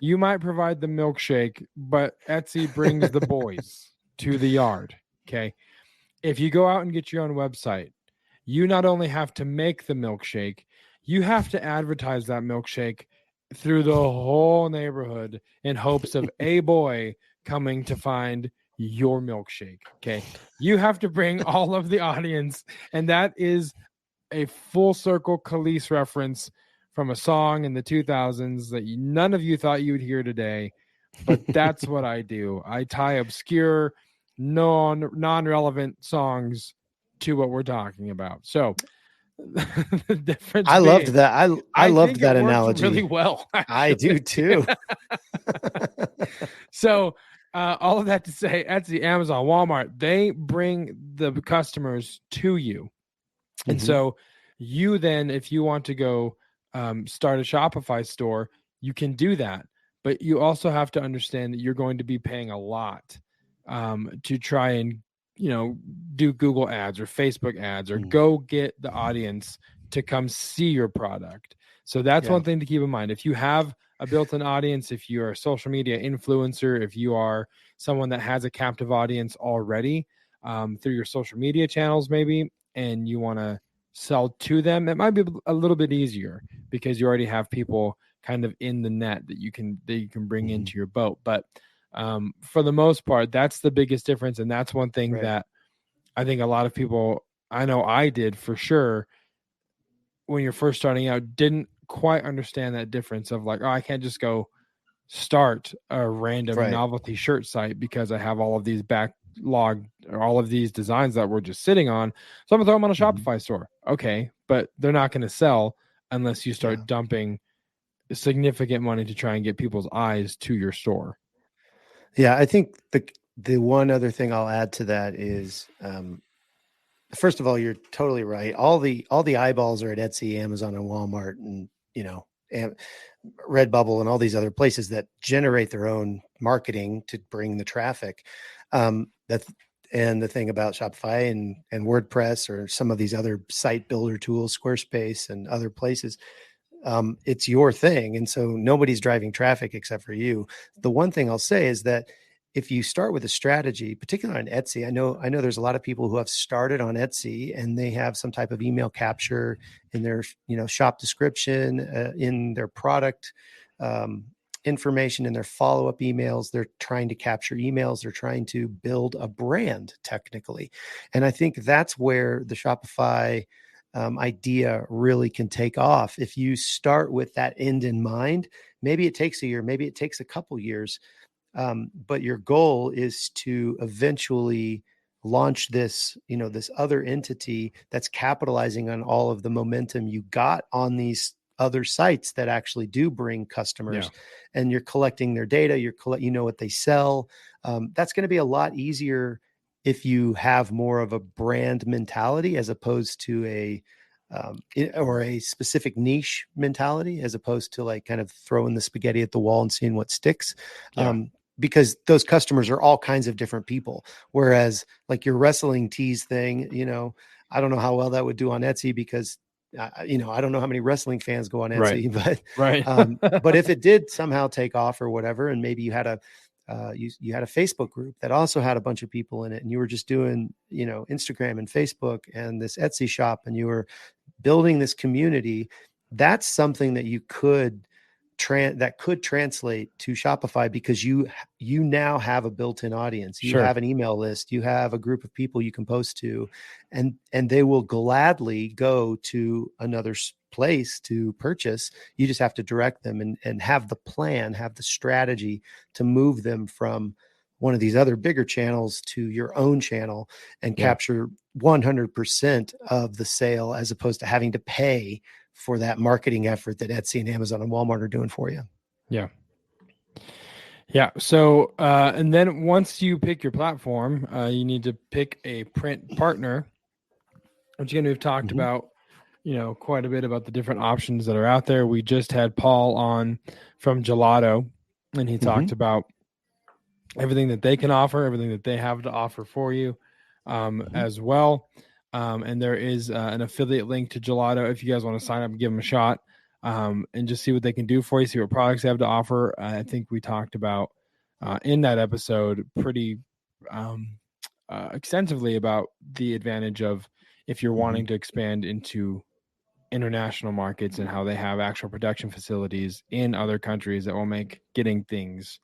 You might provide the milkshake, but Etsy brings the boys to the yard. Okay. If you go out and get your own website, you not only have to make the milkshake, you have to advertise that milkshake through the whole neighborhood in hopes of a boy coming to find your milkshake. Okay. You have to bring all of the audience. And that is a full circle Khalees reference from a song in the 2000s that none of you thought you would hear today. But that's what I do. I tie obscure, non-relevant songs to what we're talking about. So the difference. I loved that. I loved that analogy really well. Actually. I do too. So all of that to say, Etsy, Amazon, Walmart, they bring the customers to you. And so you then, if you want to go start a Shopify store, you can do that. But you also have to understand that you're going to be paying a lot to try and do Google ads or Facebook ads or go get the audience to come see your product. So that's one thing to keep in mind. If you have a built-in audience, if you're a social media influencer, if you are someone that has a captive audience already through your social media channels maybe, and you want to sell to them, it might be a little bit easier because you already have people kind of in the net that you can bring into your boat. But for the most part, that's the biggest difference. And that's one thing that I think a lot of people, I know I did for sure, when you're first starting out, didn't quite understand that difference of like, oh, I can't just go start a random novelty shirt site because I have all of these backlog or all of these designs that we're just sitting on. So I'm gonna throw them on a Shopify store. Okay. But they're not going to sell unless you start dumping significant money to try and get people's eyes to your store. Yeah, I think the one other thing I'll add to that is, first of all, you're totally right. All the eyeballs are at Etsy, Amazon, and Walmart, and Redbubble, and all these other places that generate their own marketing to bring the traffic. And the thing about Shopify and WordPress or some of these other site builder tools, Squarespace and other places, it's your thing. And so nobody's driving traffic except for you. The one thing I'll say is that if you start with a strategy, particularly on Etsy, I know there's a lot of people who have started on Etsy and they have some type of email capture in their, shop description, in their product information, in their follow-up emails. They're trying to capture emails. They're trying to build a brand technically. And I think that's where the Shopify idea really can take off. If you start with that end in mind, maybe it takes a year, maybe it takes a couple years, but your goal is to eventually launch this, this other entity that's capitalizing on all of the momentum you got on these other sites that actually do bring customers, and you're collecting their data. What they sell. That's going to be a lot easier if you have more of a brand mentality as opposed to a specific niche mentality, as opposed to like kind of throwing the spaghetti at the wall and seeing what sticks. Because those customers are all kinds of different people. Whereas like your wrestling tees thing, I don't know how well that would do on Etsy because, I don't know how many wrestling fans go on Etsy, but if it did somehow take off or whatever, and maybe you had a Facebook group that also had a bunch of people in it, and you were just doing, Instagram and Facebook and this Etsy shop, and you were building this community, that's something that you could translate to Shopify, because you now have a built-in audience. You have an email list, you have a group of people you can post to, and they will gladly go to another place to purchase. You just have to direct them and have the plan, have the strategy to move them from one of these other bigger channels to your own channel and capture 100% of the sale, as opposed to having to pay for that marketing effort that Etsy and Amazon and Walmart are doing for you. Yeah. So, and then once you pick your platform, you need to pick a print partner, which again, we've talked about, quite a bit about the different options that are out there. We just had Paul on from Gelato, and he talked about everything that they can offer, everything that they have to offer for you, as well. And there is an affiliate link to Gelato if you guys want to sign up and give them a shot, and just see what they can do for you, see what products they have to offer. I think we talked about in that episode pretty extensively about the advantage of if you're wanting to expand into international markets, and how they have actual production facilities in other countries that will make getting things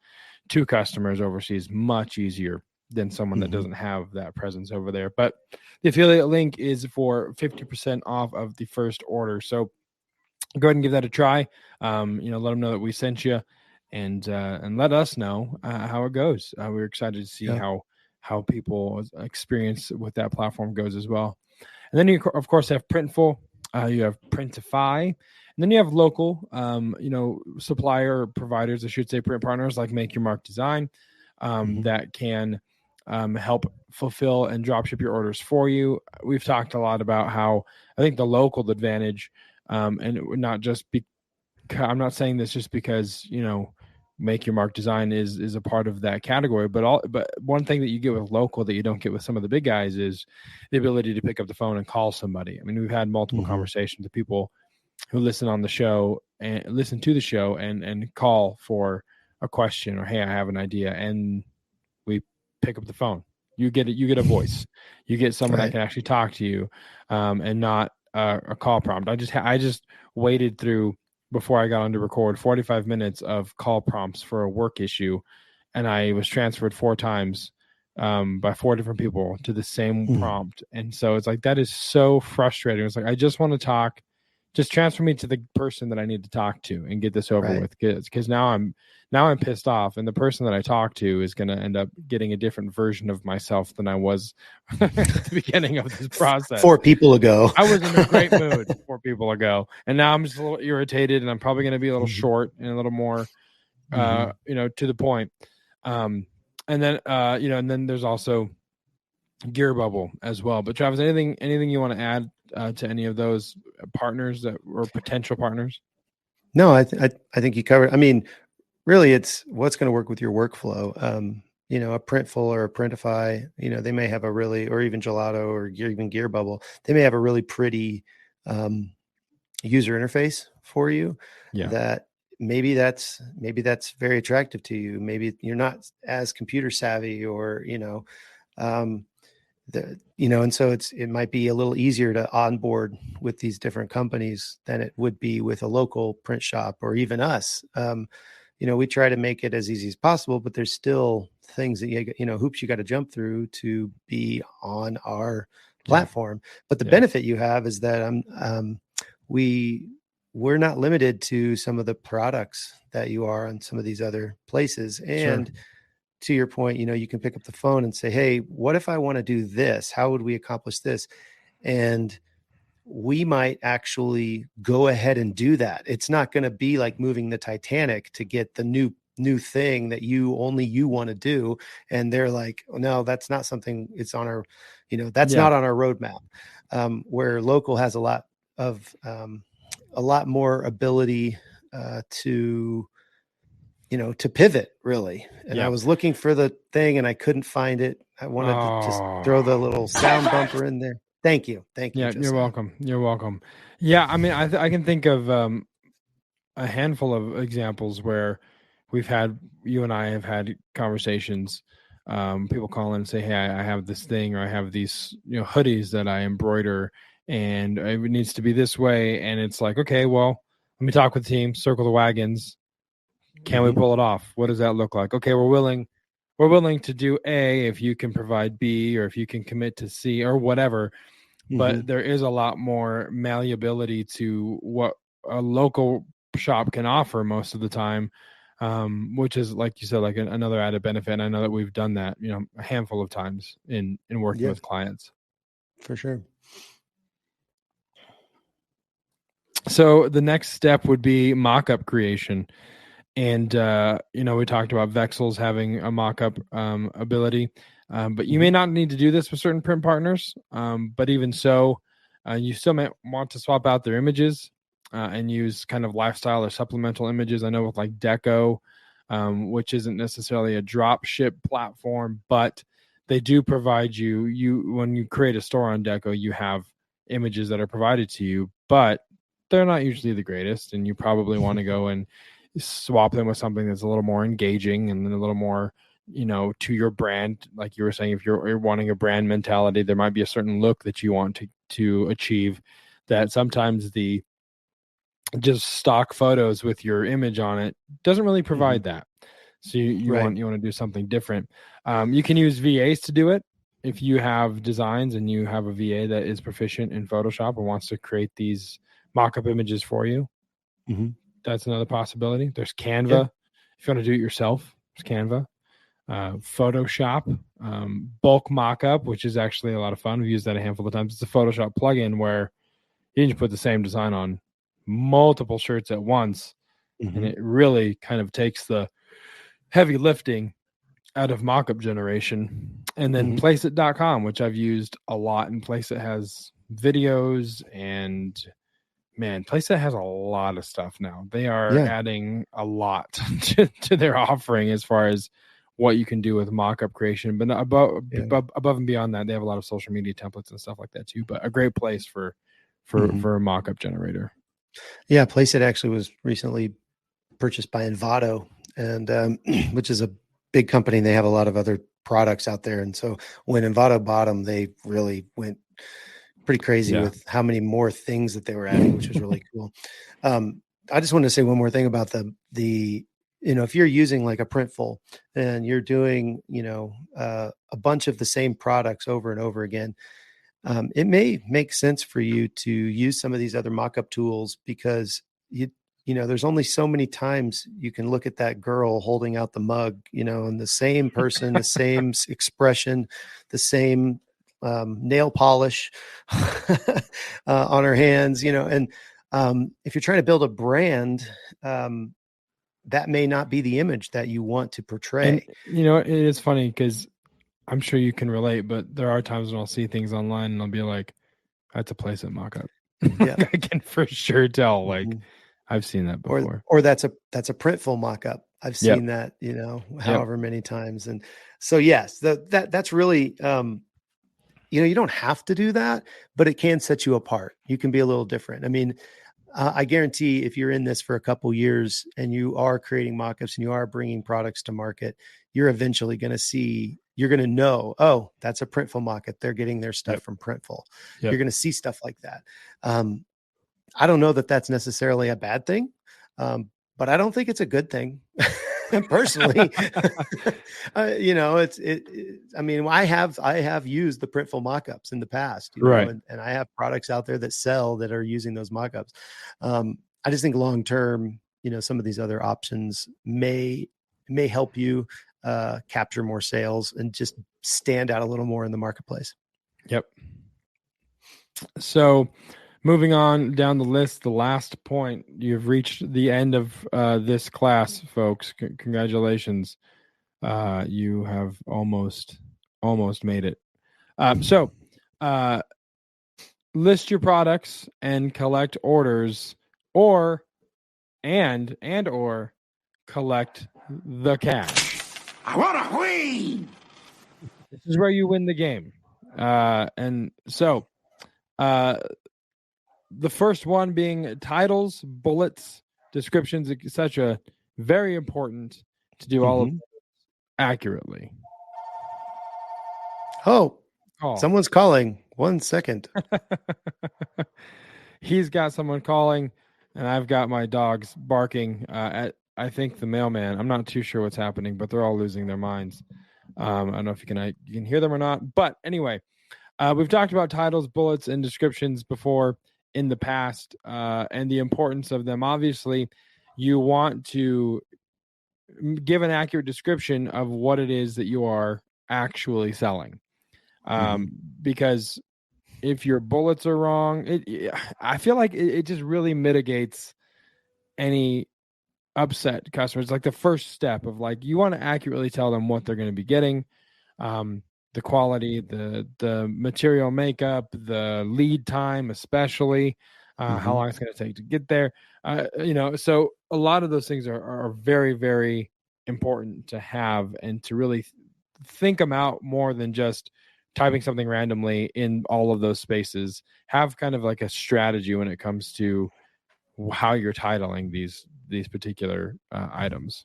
to customers overseas much easier than someone that doesn't have that presence over there. But the affiliate link is for 50% off of the first order. So go ahead and give that a try. Let them know that we sent you, and let us know how it goes. We're excited to see how people experience with that platform goes as well. And then you of course have Printful, you have Printify, and then you have local, supplier providers, I should say, print partners like Make Your Mark Design, that can help fulfill and drop ship your orders for you. We've talked a lot about how I think the local advantage, and not just I'm not saying this just because, Make Your Mark Design is a part of that category, but one thing that you get with local that you don't get with some of the big guys is the ability to pick up the phone and call somebody. I mean, we've had multiple conversations with people who listen to the show and call for a question, or, hey, I have an idea, and we pick up the phone. You get a voice. You get someone that can actually talk to you, and not a call prompt. I just waited through, before I got on to record, 45 minutes of call prompts for a work issue, and I was transferred 4 times by 4 different people to the same prompt. And so it's like, that is so frustrating. It's like, I just want to talk. Just transfer me to the person that I need to talk to and get this over with. Because now Now I'm pissed off, and the person that I talk to is going to end up getting a different version of myself than I was at the beginning of this process. 4 people ago. I was in a great mood 4 people ago, and now I'm just a little irritated, and I'm probably going to be a little short and a little more, to the point. And then, and then there's also Gear Bubble as well. But Travis, anything you want to add to any of those partners that or potential partners? No, I think you covered. I mean, really, it's what's going to work with your workflow. A Printful or a Printify, they may have a really, or even Gelato or even Gear Bubble, they may have a really pretty user interface for you. Yeah. That maybe that's very attractive to you. Maybe you're not as computer savvy, or and so it might be a little easier to onboard with these different companies than it would be with a local print shop or even us. We try to make it as easy as possible, but there's still things that hoops you got to jump through to be on our platform. But the benefit you have is that we're not limited to some of the products that you are on some of these other places. And to your point, you can pick up the phone and say, hey, what if I want to do this? How would we accomplish this? And we might actually go ahead and do that. It's not going to be like moving the Titanic to get the new thing that you want to do. And they're like, oh, no, that's not something it's on our, that's not on our roadmap. Where local has a lot more ability to pivot, really. And I was looking for the thing and I couldn't find it. I wanted to just throw the little sound bumper in there. Thank you. Yeah, Josiah. you're welcome. Yeah, I mean, I can think of a handful of examples where you and I have had conversations. People call in and say, hey, I have this thing, or I have these hoodies that I embroider, and it needs to be this way. And it's like, okay, well, let me talk with the team, circle the wagons. Can we pull it off? What does that look like? Okay, we're willing to do A if you can provide B, or if you can commit to C, or whatever. But there is a lot more malleability to what a local shop can offer most of the time, which is, like you said, like another added benefit. And I know that we've done that, a handful of times in working with clients. For sure. So the next step would be mock-up creation. And, we talked about Vexels having a mock-up ability, but you may not need to do this with certain print partners. But even so, you still might want to swap out their images and use kind of lifestyle or supplemental images. I know with like Deco, which isn't necessarily a drop ship platform, but they do provide you when you create a store on Deco, you have images that are provided to you, but they're not usually the greatest. And you probably want to go and swap them with something that's a little more engaging and a little more, to your brand. Like you were saying, if you're wanting a brand mentality, there might be a certain look that you want to achieve that sometimes the just stock photos with your image on it doesn't really provide that. So you want to do something different. You can use VAs to do it. If you have designs and you have a VA that is proficient in Photoshop and wants to create these mock-up images for you, that's another possibility. There's Canva. Yeah. If you want to do it yourself, there's Canva. Photoshop, bulk mockup, which is actually a lot of fun. We've used that a handful of times. It's a Photoshop plugin where you can just put the same design on multiple shirts at once, and it really kind of takes the heavy lifting out of mockup generation. And then Placeit.com, which I've used a lot, and Placeit has videos, and man, Placeit has a lot of stuff now. They are adding a lot to their offering as far as what you can do with mock-up creation. But above and beyond that, they have a lot of social media templates and stuff like that too. But a great place for a mock-up generator. Yeah, Placeit actually was recently purchased by Envato, and which is a big company. And they have a lot of other products out there. And so when Envato bought them, they really went pretty crazy with how many more things that they were adding, which was really cool. I just wanted to say one more thing about the if you're using like a Printful and you're doing, a bunch of the same products over and over again, it may make sense for you to use some of these other mock-up tools, because you there's only so many times you can look at that girl holding out the mug, and the same person, the same expression, the same nail polish on her hands, and if you're trying to build a brand, that may not be the image that you want to portray. And it is funny because I'm sure you can relate, but there are times when I'll see things online and I'll be like, that's a playset mock-up. Yeah. I can for sure tell. Like, I've seen that before. Or that's a printful mock-up. I've seen that, however many times. And so, yes, that's really, you don't have to do that, but it can set you apart. You can be a little different. I mean, I guarantee if you're in this for a couple years and you are creating mock-ups and you are bringing products to market, you're eventually going to you're going to know, oh, that's a Printful mock-up. They're getting their stuff from Printful. You're going to see stuff like that. I don't know that that's necessarily a bad thing, but I don't think it's a good thing. Personally, I mean, I have used the Printful mockups in the past, right? And I have products out there that sell that are using those mockups. I just think long term, some of these other options may help you capture more sales and just stand out a little more in the marketplace. Yep. So, moving on down the list, the last point, you've reached the end of this class, folks. Congratulations. You have almost made it. So list your products and collect orders, or collect the cash. I want to win. This is where you win the game. And so the first one being titles, bullets, descriptions, etc. Very important to do all of them accurately. Oh, someone's calling. 1 second. He's got someone calling, and I've got my dogs barking at, I think, the mailman. I'm not too sure what's happening, but they're all losing their minds. I don't know if you can hear them or not. But anyway, we've talked about titles, bullets, and descriptions before in the past, and the importance of them. Obviously, you want to give an accurate description of what it is that you are actually selling. Because if your bullets are wrong, I feel like it just really mitigates any upset customers. Like the first step of you want to accurately tell them what they're going to be getting, the quality, the material makeup, the lead time, especially how long it's going to take to get there. So a lot of those things are very, very important to have and to really think them out more than just typing something randomly in all of those spaces. Have kind of like a strategy when it comes to how you're titling these particular items.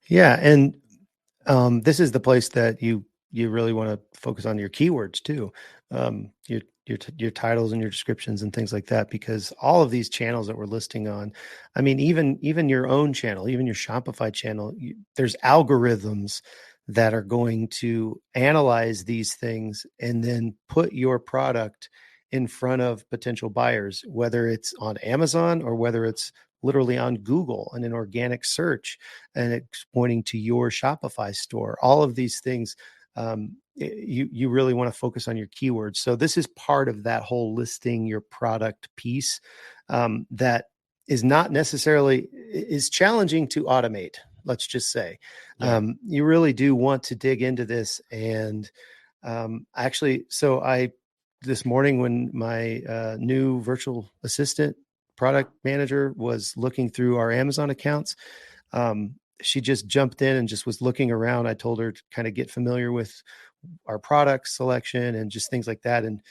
Yeah, and this is the place that you really want to focus on your keywords too, your titles and your descriptions and things like that, because all of these channels that we're listing on, I mean, even your own channel, even your Shopify channel, there's algorithms that are going to analyze these things and then put your product in front of potential buyers, whether it's on Amazon or whether it's literally on Google and an organic search, and it's pointing to your Shopify store. All of these things, you really want to focus on your keywords. So this is part of that whole listing your product piece that is not necessarily is challenging to automate. Let's just say, you really do want to dig into this. And this morning when my new virtual assistant product manager was looking through our Amazon accounts, she just jumped in and just was looking around. I told her to kind of get familiar with our product selection and just things like that. And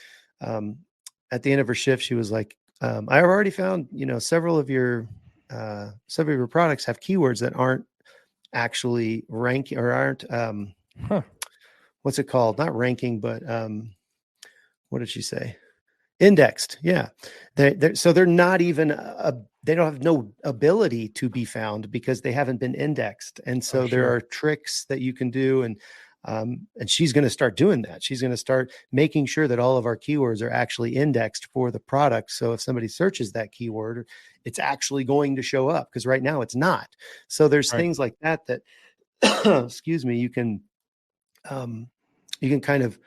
at the end of her shift, she was like, I've already found, several of your products have keywords that aren't actually ranking or aren't, what's it called? Not ranking, but what did she say? Indexed. Yeah. So they're not even, they don't have no ability to be found because they haven't been indexed. And so there are tricks that you can do. And And she's going to start doing that. She's going to start making sure that all of our keywords are actually indexed for the product. So if somebody searches that keyword, it's actually going to show up, because right now it's not. So there's things like that, excuse me, you can kind of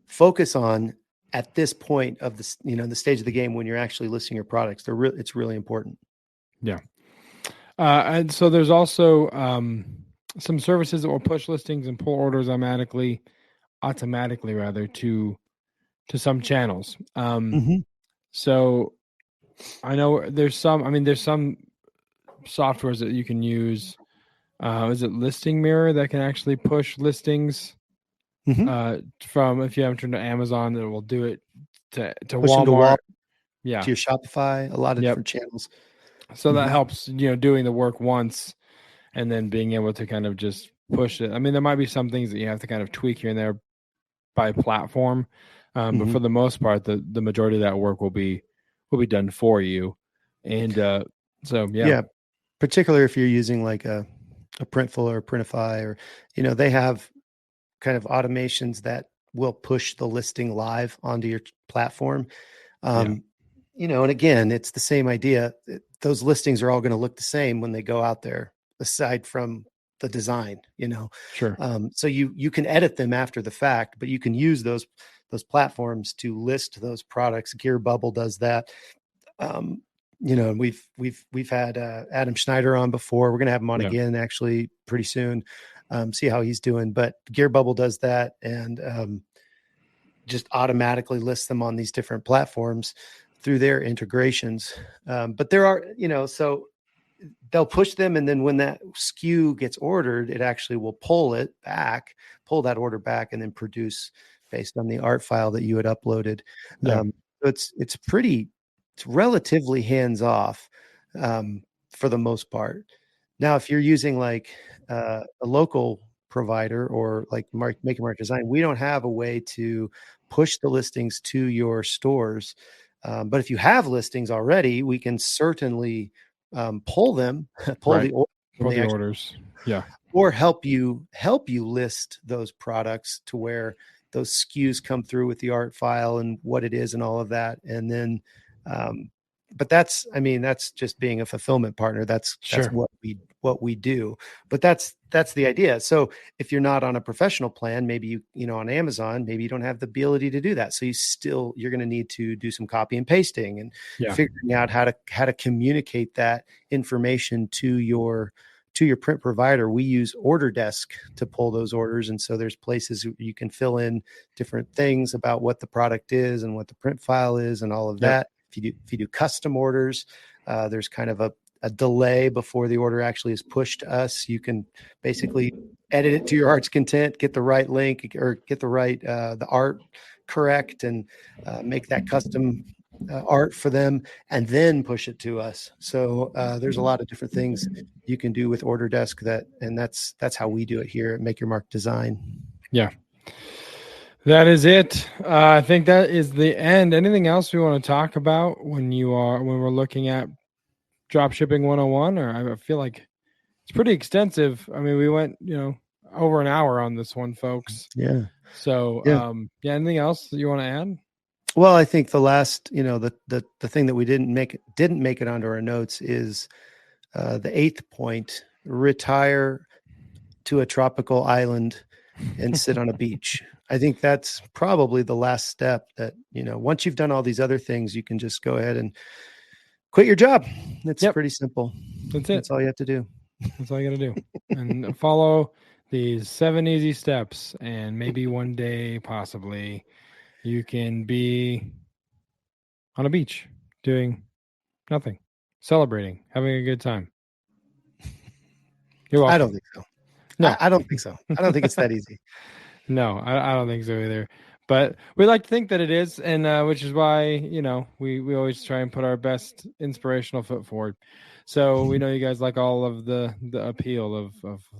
focus on at this point of this, the stage of the game when you're actually listing your products. It's really important. Yeah. And so there's also some services that will push listings and pull orders automatically to some channels. So I know there's some softwares that you can use. Is it Listing Mirror that can actually push listings from, if you haven't turned to Amazon, it will do it to Walmart. To your Shopify, a lot of different channels. So that helps, doing the work once and then being able to kind of just push it. I mean, there might be some things that you have to kind of tweak here and there by platform. But for the most part, the majority of that work will be done for you. And particularly if you're using like a Printful or Printify, or, they have kind of automations that will push the listing live onto your platform. And again, it's the same idea. Those listings are all going to look the same when they go out there, aside from the design, Sure. So you can edit them after the fact, but you can use those platforms to list those products. Gear Bubble does that. We've had Adam Schneider on before. We're going to have him on again actually pretty soon. See how he's doing. But Gear Bubble does that, and just automatically lists them on these different platforms through their integrations. But there are, so they'll push them, and then when that SKU gets ordered, it actually will pull that order back, and then produce based on the art file that you had uploaded. It's relatively hands off for the most part. Now, if you're using like a local provider or like Make and Mark Design, we don't have a way to push the listings to your stores. But if you have listings already, we can certainly pull the orders. Yeah. Or help you list those products to where those SKUs come through with the art file and what it is and all of that. And then, but that's just being a fulfillment partner. That's what we do, but that's the idea. So if you're not on a professional plan, maybe on Amazon, maybe you don't have the ability to do that. So you're going to need to do some copy and pasting and figuring out how to communicate that information to your print provider. We use Order Desk to pull those orders. And so there's places you can fill in different things about what the product is and what the print file is and all of that. If you do custom orders, there's kind of a delay before the order actually is pushed to us. You can basically edit it to your heart's content, get the right link or get the right, the art correct, and make that custom art for them, and then push it to us. So there's a lot of different things you can do with Order Desk and that's how we do it here at Make Your Mark Design. Yeah. That is it. I think that is the end. Anything else we want to talk about when we're looking at Dropshipping 101? Or I feel like it's pretty extensive. I mean, we went, over an hour on this one, folks. Yeah. So, anything else that you want to add? Well, I think the last, the thing that we didn't make it onto our notes is the 8th point: retire to a tropical island and sit on a beach. I think that's probably the last step that, once you've done all these other things, you can just go ahead and quit your job. It's pretty simple. That's it. That's all you have to do. That's all you got to do. And follow these 7 easy steps. And maybe one day, possibly, you can be on a beach doing nothing, celebrating, having a good time. You're welcome. I don't think so. No, I don't think so. I don't think it's that easy. No, I don't think so either. But we like to think that it is, and which is why, we always try and put our best inspirational foot forward. So we know you guys like all of the appeal of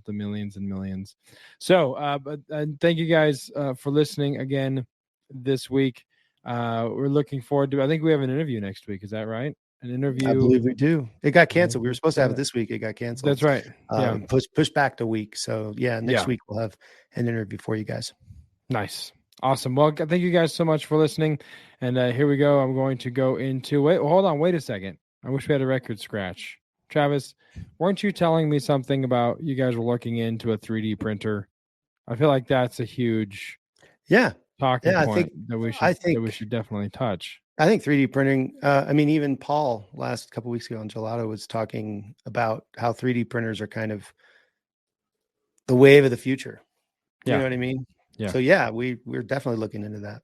the millions and millions. So, but thank you guys for listening again this week. We're looking forward to, I think we have an interview next week. Is that right? an interview? I believe we do. It got canceled. We were supposed to have it this week. It got canceled. That's right. Yeah. Push back the week. So next week we'll have an interview for you guys. Nice. Awesome. Well, thank you guys so much for listening. And here we go. I'm going to go into hold on. Wait a second. I wish we had a record scratch. Travis, weren't you telling me something about you guys were looking into a 3D printer? I feel like that's a huge talking point that we should definitely touch. I think 3D printing, even Paul last couple of weeks ago on Gelato was talking about how 3D printers are kind of the wave of the future. You know what I mean? Yeah. So we're definitely looking into that.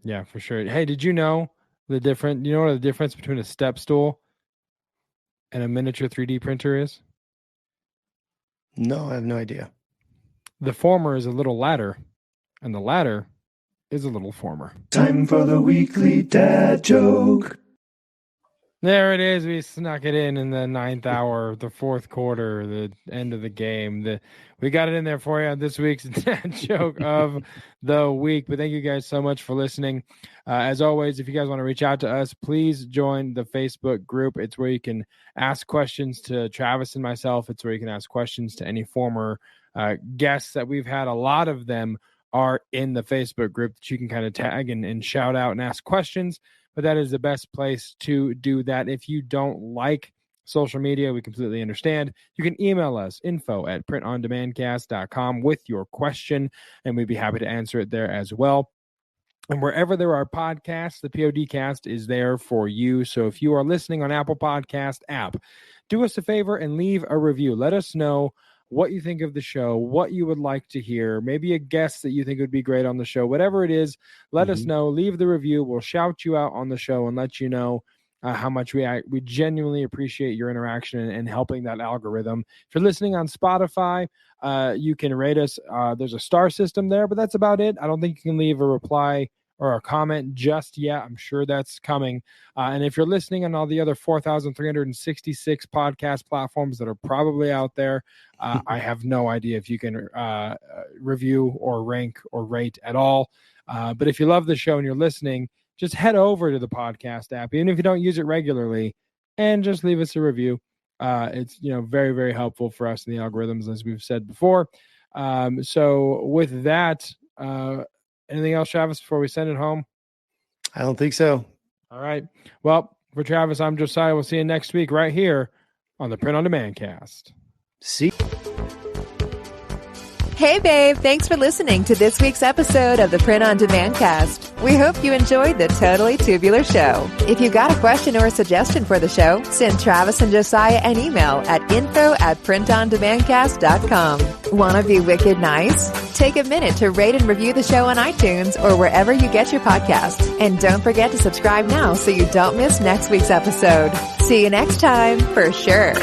Yeah, for sure. Hey, did you know what the difference between a step stool and a miniature 3D printer is? No, I have no idea. The former is a little ladder, and the latter is a little former. Time for the weekly dad joke. There it is. We snuck it in the 9th hour, the 4th quarter, the end of the game. We got it in there for you on this week's dad joke of the week. But thank you guys so much for listening. As always, if you guys want to reach out to us, please join the Facebook group. It's where you can ask questions to Travis and myself. It's where you can ask questions to any former guests that we've had. A lot of them are in the Facebook group that you can kind of tag and shout out and ask questions. But that is the best place to do that. If you don't like social media, we completely understand. You can email us, info@printondemandcast.com with your question, and we'd be happy to answer it there as well. And wherever there are podcasts, the PODcast is there for you. So if you are listening on Apple Podcast app, do us a favor and leave a review. Let us know what you think of the show, what you would like to hear, maybe a guest that you think would be great on the show, whatever it is, let us know. Leave the review. We'll shout you out on the show and let you know how much we genuinely appreciate your interaction and helping that algorithm. If you're listening on Spotify, you can rate us. There's a star system there, but that's about it. I don't think you can leave a reply or a comment just yet. I'm sure that's coming. And if you're listening on all the other 4,366 podcast platforms that are probably out there, I have no idea if you can review or rank or rate at all. But if you love the show and you're listening, just head over to the podcast app, even if you don't use it regularly, and just leave us a review. It's very, very helpful for us in the algorithms, as we've said before. So with that, anything else, Travis, before we send it home? I don't think so. All right. Well, for Travis, I'm Josiah. We'll see you next week right here on the Print on Demand cast. See. Hey, babe. Thanks for listening to this week's episode of the Print on Demand cast. We hope you enjoyed the Totally Tubular show. If you got a question or a suggestion for the show, send Travis and Josiah an email at info@printondemandcast.com. Want to be wicked nice? Take a minute to rate and review the show on iTunes or wherever you get your podcasts. And don't forget to subscribe now so you don't miss next week's episode. See you next time, for sure.